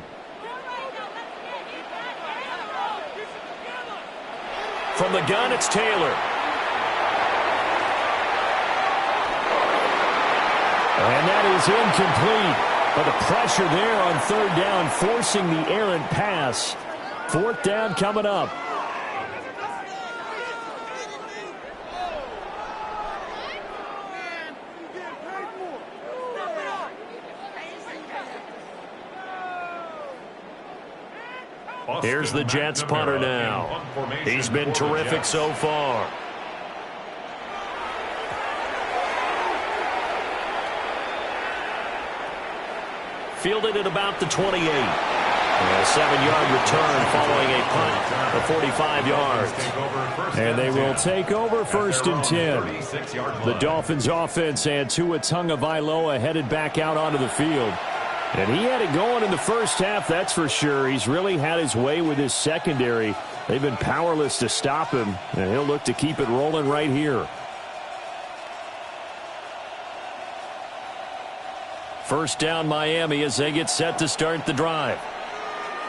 From the gun, it's Taylor. And that is incomplete. But the pressure there on 3rd down, forcing the errant pass. 4th down coming up. Here's the Jets punter now. He's been terrific so far. Fielded at about the 28. A 7-yard return following a punt of 45 yards. And they will take over 1st and 10. The Dolphins offense and Tua Tagovailoa headed back out onto the field. And he had it going in the first half, that's for sure. He's really had his way with his secondary. They've been powerless to stop him, and he'll look to keep it rolling right here. 1st down Miami as they get set to start the drive.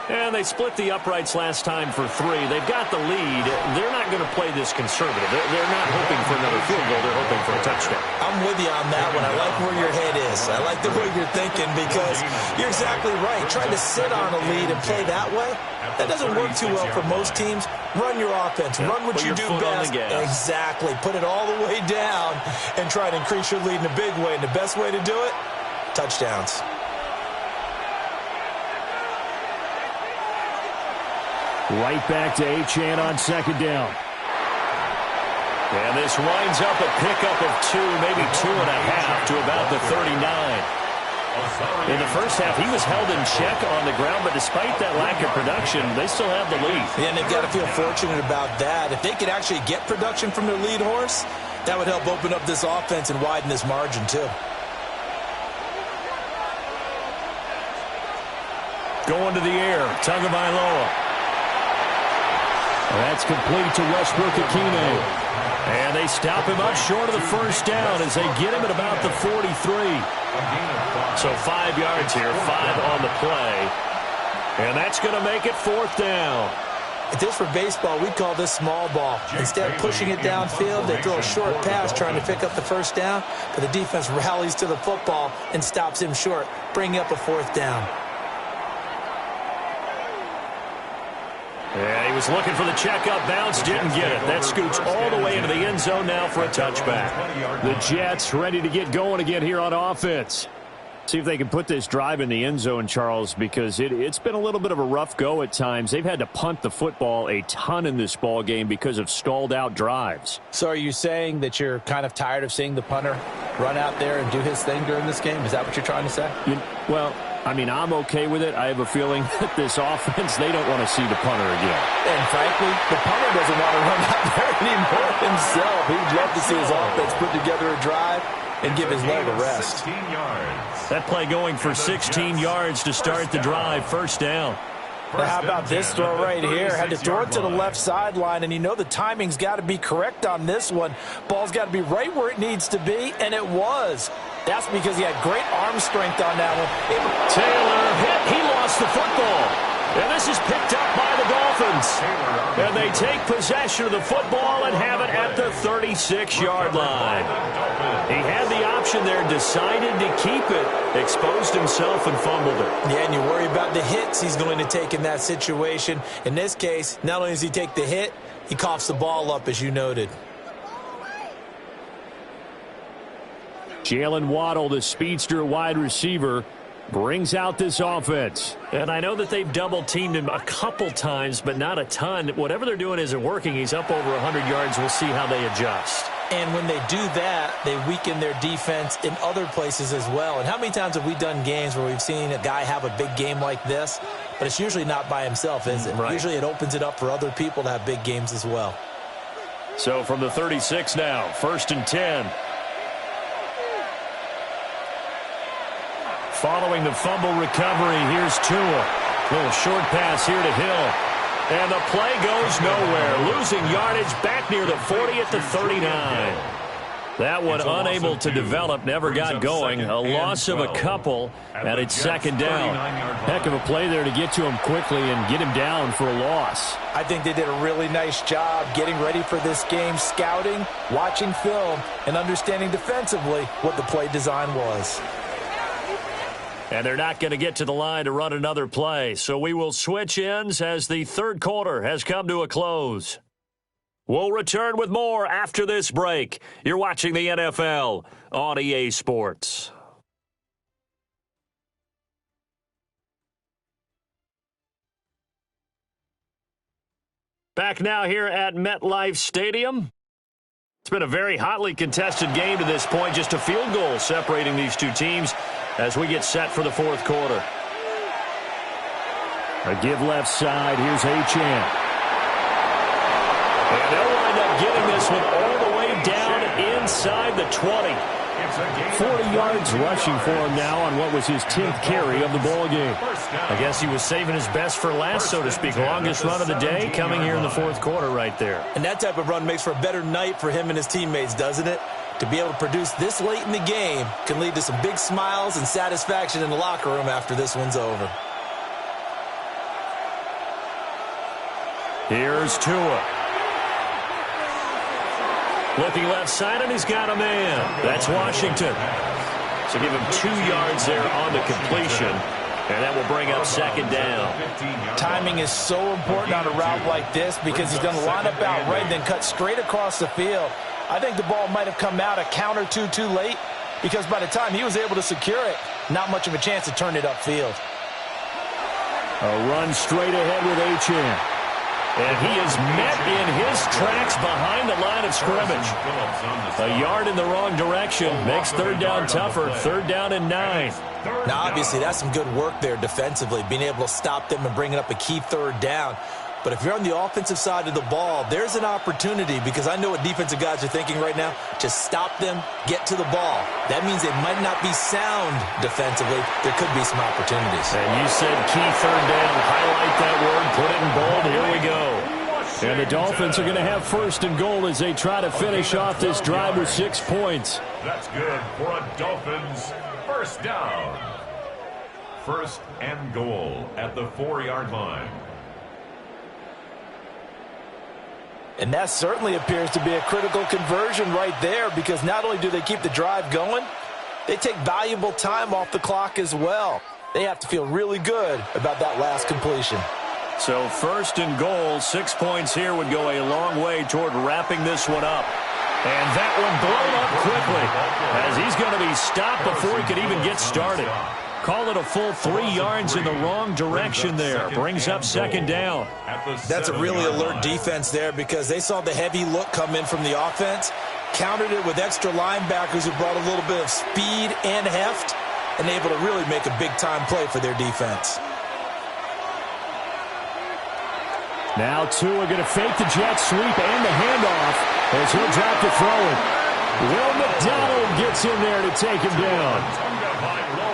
And they split the uprights last time for 3. They've got the lead. They're not going to play this conservative. They're not hoping for another field goal. They're hoping for a touchdown. I'm with you on that one. I like where your head is. I like the way you're thinking because you're exactly right. Trying to sit on a lead and play that way, that doesn't work too well for most teams. Run your offense. Run what you do best. Exactly. Put it all the way down and try to increase your lead in a big way. And the best way to do it, touchdowns. Right back to Achane on 2nd down. And this winds up a pickup of 2, maybe 2.5 to about the 39. In the first half, he was held in check on the ground, but despite that lack of production, they still have the lead. Yeah, and they've got to feel fortunate about that. If they could actually get production from their lead horse, that would help open up this offense and widen this margin, too. Going to the air, Tagovailoa. That's complete to Westbrook-Ikhine. And they stop him up short of the first down as they get him at about the 43. So 5 yards here, 5 on the play. And that's going to make it 4th down. If this were baseball, we'd call this small ball. Instead of pushing it downfield, they throw a short pass trying to pick up the first down, but the defense rallies to the football and stops him short, bringing up a 4th down. And he was looking for the checkup bounce, didn't get it. That scoots all the way into the end zone now for a touchback. The Jets ready to get going again here on offense. See if they can put this drive in the end zone, Charles, because it's been a little bit of a rough go at times. They've had to punt the football a ton in this ball game because of stalled out drives. So are you saying that you're kind of tired of seeing the punter run out there and do his thing during this game? Is that what you're trying to say? Well, I mean, I'm okay with it. I have a feeling that this offense, they don't want to see the punter again. And frankly, the punter doesn't want to run out there anymore himself. He'd love to see his offense put together a drive and give his leg a rest. That play going for 16 yards to start the drive. First down. Now how about this throw right here? Had to throw it to the left sideline, and you know the timing's got to be correct on this one. Ball's got to be right where it needs to be, and it was. That's because he had great arm strength on that one. Taylor hit. He lost the football. And this is picked up by the Dolphins. And they take possession of the football and have it at the 36-yard line. He had the option there, decided to keep it, exposed himself and fumbled it. Yeah, and you worry about the hits he's going to take in that situation. In this case, not only does he take the hit, he coughs the ball up, as you noted. Jalen Waddle, the speedster wide receiver, brings out this offense. And I know that they've double-teamed him a couple times, but not a ton. Whatever they're doing isn't working. He's up over 100 yards. We'll see how they adjust. And when they do that, they weaken their defense in other places as well. And how many times have we done games where we've seen a guy have a big game like this, but it's usually not by himself, is it? Right. Usually it opens it up for other people to have big games as well. So from the 36 now, 1st and 10. Following the fumble recovery, here's Tua. Little short pass here to Hill. And the play goes nowhere. Losing yardage back near the 40 at the 39. That one unable to develop, never got going. A loss of a couple, and it's 2nd down. Heck of a play there to get to him quickly and get him down for a loss. I think they did a really nice job getting ready for this game, scouting, watching film, and understanding defensively what the play design was. And they're not going to get to the line to run another play. So we will switch ends as the 3rd quarter has come to a close. We'll return with more after this break. You're watching the NFL on EA Sports. Back now here at MetLife Stadium. It's been a very hotly contested game to this point. Just a field goal separating these two teams as we get set for the 4th quarter. A give left side. Here's Achane. And they'll wind up getting this one all the way down inside the 20. 40 yards rushing for him now on what was his 10th carry of the ball game. I guess he was saving his best for last, so to speak. Longest run of the day coming here in the 4th quarter right there. And that type of run makes for a better night for him and his teammates, doesn't it? To be able to produce this late in the game can lead to some big smiles and satisfaction in the locker room after this one's over. Here's Tua. Looking left side, and he's got a man. That's Washington. So give him 2 yards there on the completion, and that will bring up 2nd down. Timing is so important on a route like this because he's going to line up out right and then cut straight across the field. I think the ball might have come out a count or two too late because by the time he was able to secure it, not much of a chance to turn it upfield. A run straight ahead with Achane. And he is met in his tracks behind the line of scrimmage. A yard in the wrong direction makes third down tougher. Third down and 9. Now, obviously, that's some good work there defensively, being able to stop them and bringing up a key third down. But if you're on the offensive side of the ball, there's an opportunity, because I know what defensive guys are thinking right now. Just stop them, get to the ball. That means they might not be sound defensively. There could be some opportunities. And you said key third down. Highlight that word. Put it in bold. Here we go. And the Dolphins are going to have first and goal as they try to finish off this drive with 6 points. That's good for a Dolphins first down. First and goal at the 4-yard line. And that certainly appears to be a critical conversion right there, because not only do they keep the drive going, they take valuable time off the clock as well. They have to feel really good about that last completion. So first and goal, 6 points here would go a long way toward wrapping this one up. And that one blown up quickly, as he's going to be stopped before he could even get started. Call it a full 3 yards in the wrong direction there. Brings up second down. That's a really alert defense there, because they saw the heavy look come in from the offense, countered it with extra linebackers who brought a little bit of speed and heft, and able to really make a big-time play for their defense. Now Tua going to fake the jet sweep and the handoff as he'll drop to throw it. Will McDonald gets in there to take him down.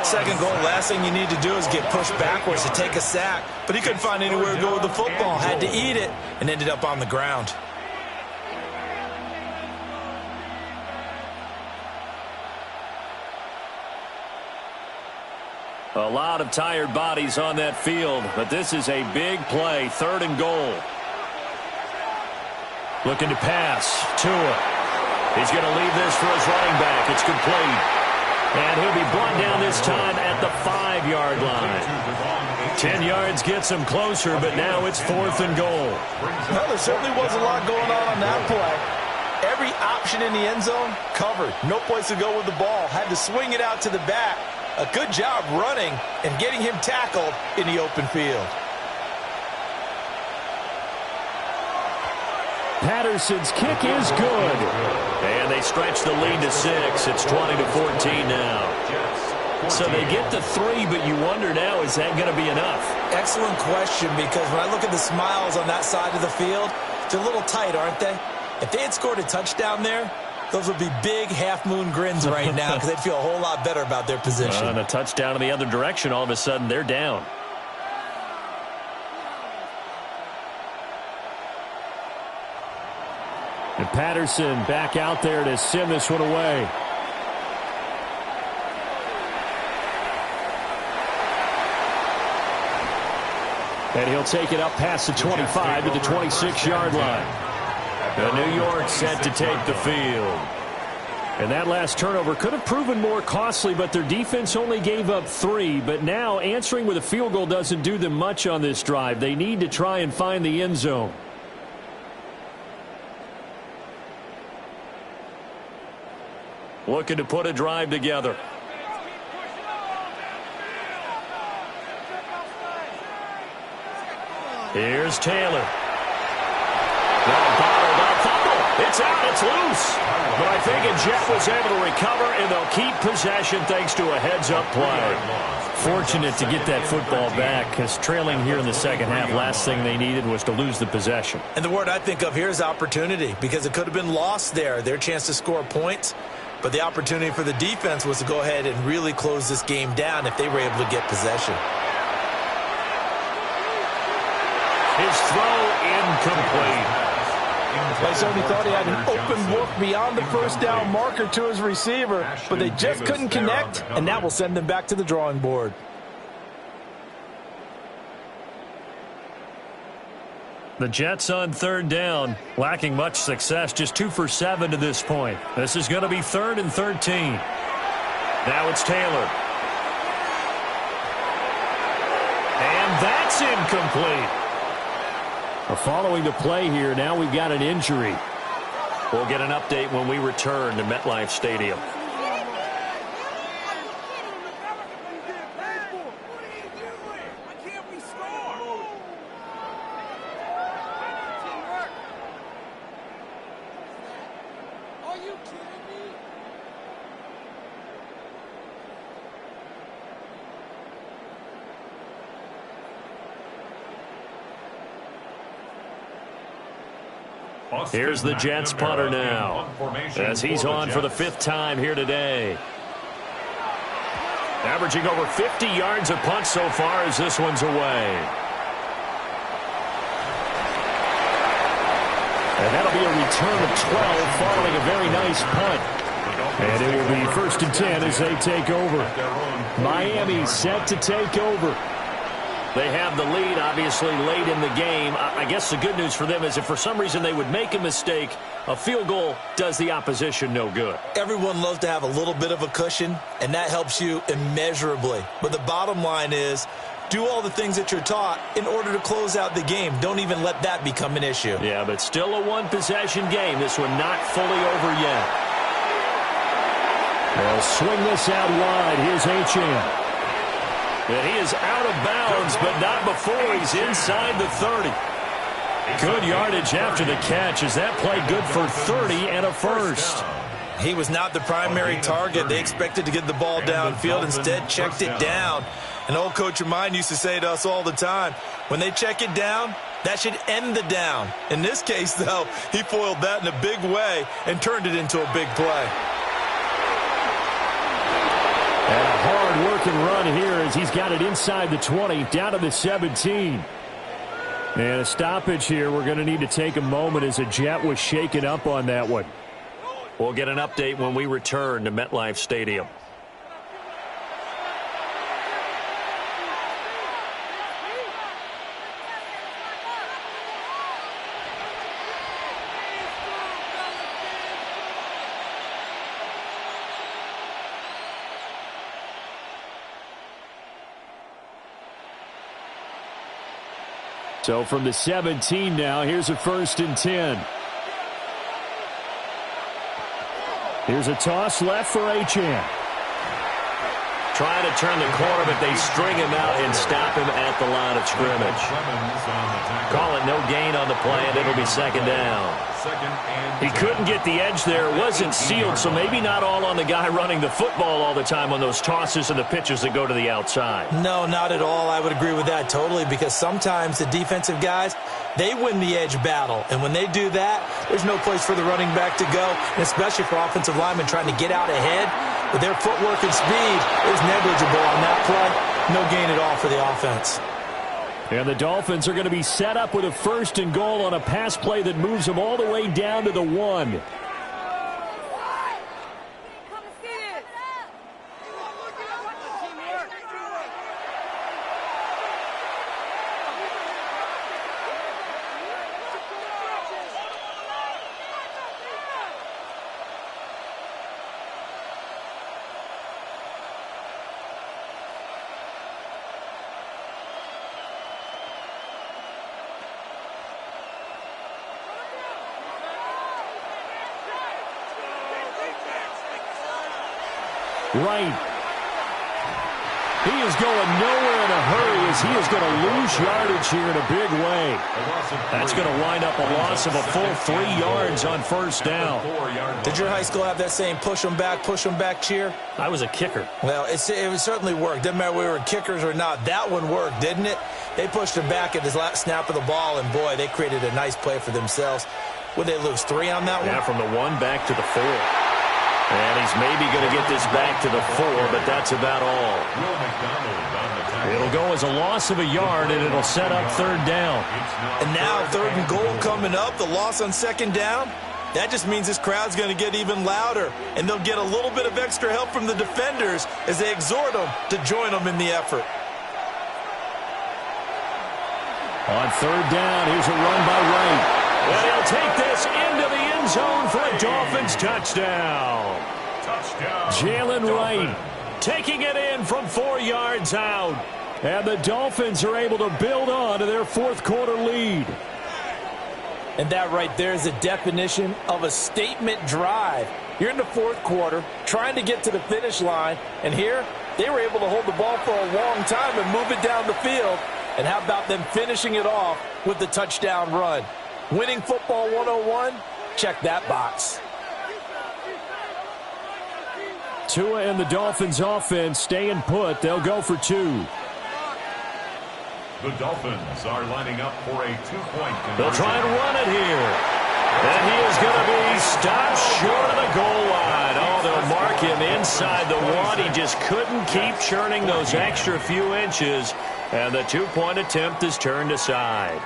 Second goal, last thing you need to do is get pushed backwards to take a sack. But he couldn't find anywhere to go with the football. Had to eat it and ended up on the ground. A lot of tired bodies on that field, but this is a big play. Third and goal. Looking to pass. Tua. He's going to leave this for his running back. It's complete. And he'll be brought down this time at the 5-yard line. 10 yards gets him closer, but now it's fourth and goal. Well, there certainly was a lot going on that play. Every option in the end zone covered. No place to go with the ball. Had to swing it out to the back. A good job running and getting him tackled in the open field. Patterson's kick is good. And they stretch the lead to 6. It's 20-14 now. So they get the 3, but you wonder now, is that going to be enough? Excellent question, because when I look at the smiles on that side of the field, they're a little tight, aren't they? If they had scored a touchdown there, those would be big half-moon grins right now, because they'd feel a whole lot better about their position. And a touchdown in the other direction, all of a sudden they're down. And Patterson back out there to send this one away. And he'll take it up past the 25 to the 26-yard line. And New York set to take the field. And that last turnover could have proven more costly, but their defense only gave up 3. But now answering with a field goal doesn't do them much on this drive. They need to try and find the end zone. Looking to put a drive together. Here's Taylor. Bottled up fumble. It's out. It's loose. But I think Jet was able to recover, and they'll keep possession thanks to a heads-up play. Fortunate to get that football back, because trailing here in the second half, last thing they needed was to lose the possession. And the word I think of here is opportunity, because it could have been lost there. Their chance to score points. But the opportunity for the defense was to go ahead and really close this game down if they were able to get possession. His throw incomplete. I certainly thought he had an open look beyond the first down marker to his receiver, but they just couldn't connect, and that will send them back to the drawing board. The Jets on third down, lacking much success, just 2 for 7 to this point. This is going to be 3rd and 13. Now it's Taylor. And that's incomplete. Following the play here, now we've got an injury. We'll get an update when we return to MetLife Stadium. Here's the Jets punter now, as he's on for the 5th time here today. Averaging over 50 yards a punt so far as this one's away. And that'll be a return of 12 following a very nice punt. And it will be 1st and 10 as they take over. Miami set to take over. They have the lead, obviously, late in the game. I guess the good news for them is if for some reason they would make a mistake, a field goal does the opposition no good. Everyone loves to have a little bit of a cushion, and that helps you immeasurably. But the bottom line is, do all the things that you're taught in order to close out the game. Don't even let that become an issue. Yeah, but still a one-possession game. This one not fully over yet. They'll swing this out wide. Here's Achane. And he is out of bounds, but not before he's inside the 30. Good yardage after the catch. Is that play good for 30 and a first? He was not the primary target. They expected to get the ball downfield. Instead, checked it down. An old coach of mine used to say to us all the time, when they check it down, that should end the down. In this case, though, he foiled that in a big way and turned it into a big play. And a hard-working run here as he's got it inside the 20, down to the 17. And a stoppage here. We're going to need to take a moment as a Jet was shaken up on that one. We'll get an update when we return to MetLife Stadium. So from the 17 now, here's a 1st and 10. Here's a toss left for Achane. Trying to turn the corner, but they string him out and stop him at the line of scrimmage. Call it no gain on the play, and it'll be 2nd down. He couldn't get the edge there. It wasn't sealed, so maybe not all on the guy running the football all the time on those tosses and the pitches that go to the outside. No, not at all. I would agree with that totally, because sometimes the defensive guys, they win the edge battle. And when they do that, there's no place for the running back to go, and especially for offensive linemen trying to get out ahead. With their footwork and speed, it was negligible on that play. No gain at all for the offense. And the Dolphins are going to be set up with a 1st and goal on a pass play that moves them all the way down to the 1. Right. He is going nowhere in a hurry as he is going to lose yardage here in a big way. That's going to wind up a loss of a full 3 yards on 1st down. Did your high school have that same push them back cheer? I was a kicker. Well, it certainly worked. Didn't matter whether we were kickers or not. That one worked, didn't it? They pushed him back at the last snap of the ball, and boy, they created a nice play for themselves. Would they lose 3 on that one? Yeah, from the 1 back to the 4. And he's maybe going to get this back to the 4, but that's about all. It'll go as a loss of a yard, and it'll set up 3rd down. And now 3rd and goal coming up, the loss on 2nd down. That just means this crowd's going to get even louder, and they'll get a little bit of extra help from the defenders as they exhort them to join them in the effort. On 3rd down, here's a run by Wright. And he'll take this into the end zone for a Dolphins touchdown. Jalen Wright taking it in from 4 yards out. And the Dolphins are able to build on to their 4th quarter lead. And that right there is a definition of a statement drive. You're in the 4th quarter, trying to get to the finish line. And here, they were able to hold the ball for a long time and move it down the field. And how about them finishing it off with the touchdown run? Winning football 101, check that box. Tua and the Dolphins offense staying put. They'll go for 2. The Dolphins are lining up for a 2-point conversion. They'll try and run it here. And he is going to be stopped short of the goal line. Oh, they'll mark him inside the one. He just couldn't keep churning those extra few inches. And the two-point attempt is turned aside.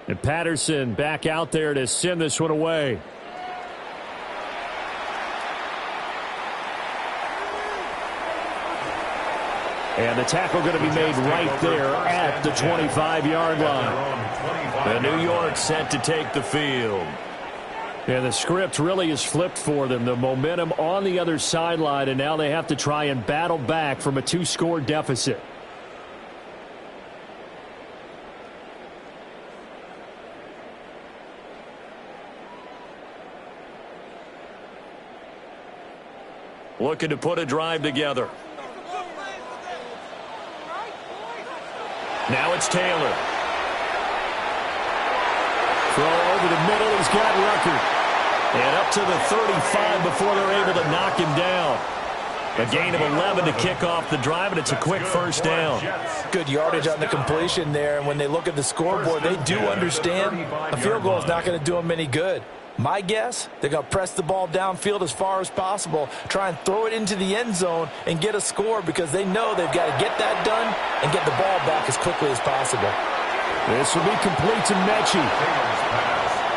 And Patterson back out there to send this one away. And the tackle going to be made right there at the 25-yard line. And New York set to take the field. And the script really is flipped for them. The momentum on the other sideline, and now they have to try and battle back from a 2-score deficit. Looking to put a drive together. Now it's Taylor. Throw over the middle. He's got Rucker. And up to the 35 before they're able to knock him down. A gain of 11 to kick off the drive, and it's a quick first down. Good yardage on the completion there, and when they look at the scoreboard, they do understand a field goal is not going to do them any good. My guess, they're going to press the ball downfield as far as possible, try and throw it into the end zone and get a score because they know they've got to get that done and get the ball back as quickly as possible. This will be complete to Mechie.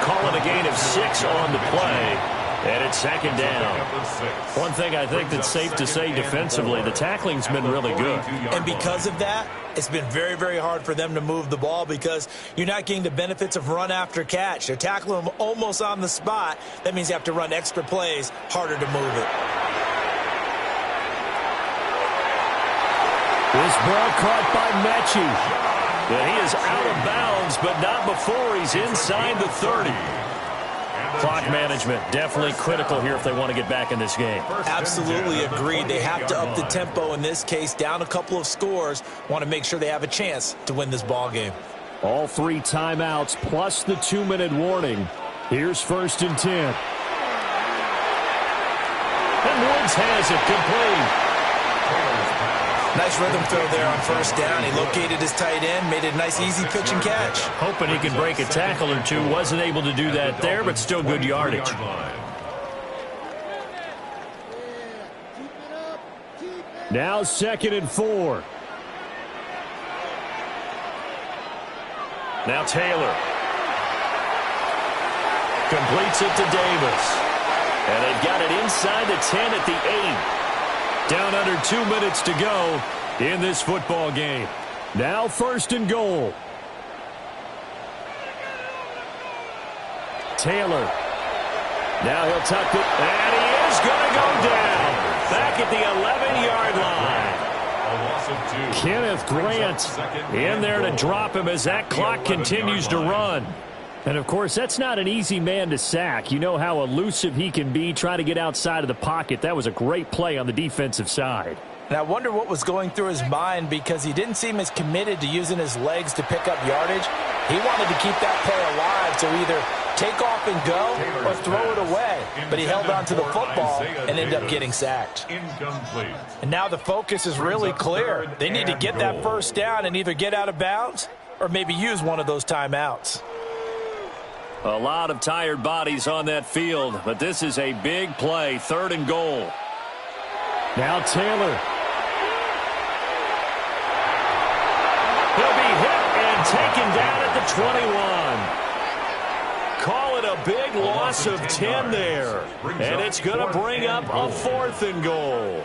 Calling a gain of 6 on the play, and it's second down. One thing I think that's safe to say defensively, the tackling's been really good. And because of that, it's been very, very hard for them to move the ball because you're not getting the benefits of run after catch. They're tackling them almost on the spot. That means you have to run extra plays, harder to move it. This ball caught by Mechie. And he is out of bounds, but not before he's inside the 30. Clock management definitely critical here if they want to get back in this game. Absolutely agreed. They have to up the tempo in this case, down a couple of scores. Want to make sure they have a chance to win this ball game. All 3 timeouts plus the 2-minute warning. Here's 1st and 10. And Woods has it complete. Nice rhythm throw there on 1st down. He located his tight end, made it a nice easy pitch and catch. Hoping he could break a tackle or two. Wasn't able to do that there, but still good yardage. Now 2nd and 4. Now Taylor. Completes it to Davis. And they've got it inside the 10 at the 8. Down under 2 minutes to go in this football game. Now 1st and goal. Taylor. Now he'll tuck it. And he is going to go down. Back at the 11-yard line. Kenneth Grant in there to drop him as that clock continues to run. And, of course, that's not an easy man to sack. You know how elusive he can be, trying to get outside of the pocket. That was a great play on the defensive side. And I wonder what was going through his mind because he didn't seem as committed to using his legs to pick up yardage. He wanted to keep that play alive to either take off and go or throw it away. But he held on to the football and ended up getting sacked. And now the focus is really clear. They need to get that 1st down and either get out of bounds or maybe use one of those timeouts. A lot of tired bodies on that field, but this is a big play, 3rd and goal. Now Taylor. He'll be hit and taken down at the 21. Call it a big loss of 10 there, and it's going to bring up a 4th and goal.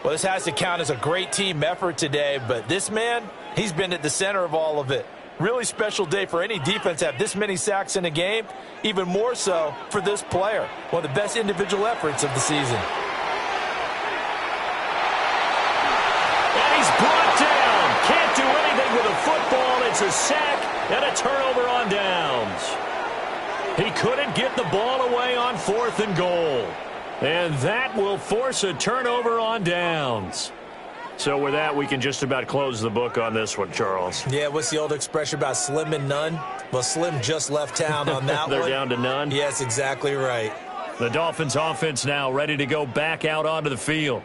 Well, this has to count as a great team effort today, but this man, he's been at the center of all of it. Really special day for any defense to have this many sacks in a game, even more so for this player. One of the best individual efforts of the season. And he's brought down There's a sack and a turnover on downs. He couldn't get the ball away on 4th and goal. And that will force a turnover on downs. So with that, we can just about close the book on this one, Charles. Yeah, what's the old expression about slim and none? Well, Slim just left town on that They're one. down to none? Yes, exactly right. The Dolphins offense now ready to go back out onto the field.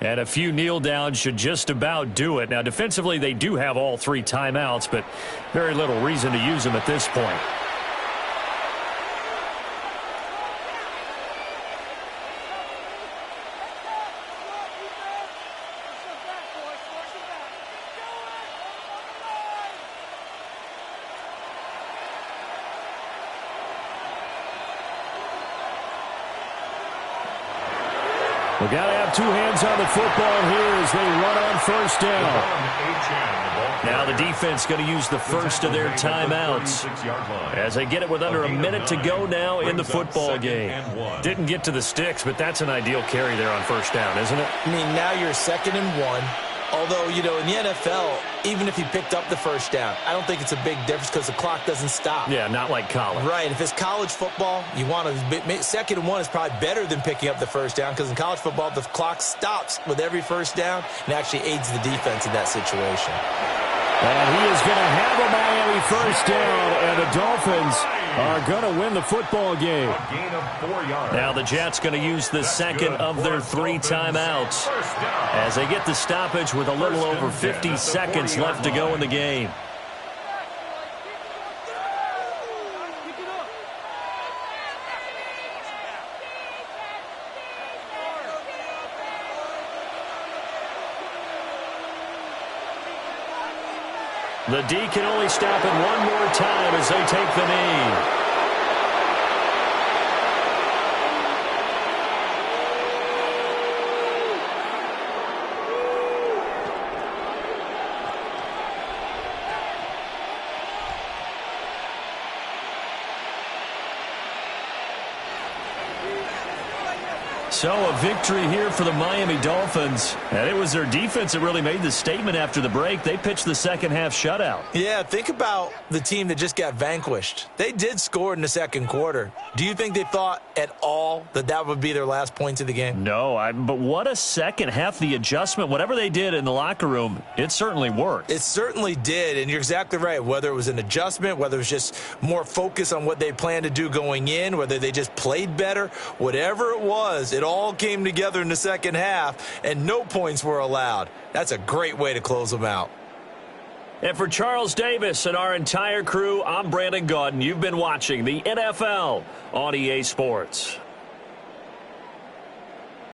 And a few kneel downs should just about do it. Now, defensively, they do have all 3 timeouts, but very little reason to use them at this point. We've got to have 2 hands on the football here as they run on 1st down. Now the defense going to use the first of their timeouts as they get it with under a minute to go now in the football game. Didn't get to the sticks, but that's an ideal carry there on 1st down, isn't it? I mean, now you're 2nd and 1. Although, you know, in the NFL, even if he picked up the 1st down, I don't think it's a big difference because the clock doesn't stop. Yeah, not like college. Right. If it's college football, you want to 2nd and 1 is probably better than picking up the 1st down because in college football, the clock stops with every 1st down and actually aids the defense in that situation. And he is going to have a Miami 1st down, and the Dolphins are going to win the football game. Now the Jets going to use the 2nd of their 3 timeouts as they get the stoppage with a little over 50 seconds left to go in the game. The D can only stop it one more time as they take the knee. So a victory here for the Miami Dolphins. And it was their defense that really made the statement after the break. They pitched the second half shutout. Yeah, think about the team that just got vanquished. They did score in the 2nd quarter. Do you think they thought at all that that would be their last points of the game? No, but what a second half. The adjustment, whatever they did in the locker room, it certainly worked. It certainly did, and you're exactly right. Whether it was an adjustment, whether it was just more focus on what they planned to do going in, whether they just played better, whatever it was, it all came together in the 2nd half, and no points were allowed. That's a great way to close them out. And for Charles Davis and our entire crew, I'm Brandon Gaudin. You've been watching the NFL on EA Sports.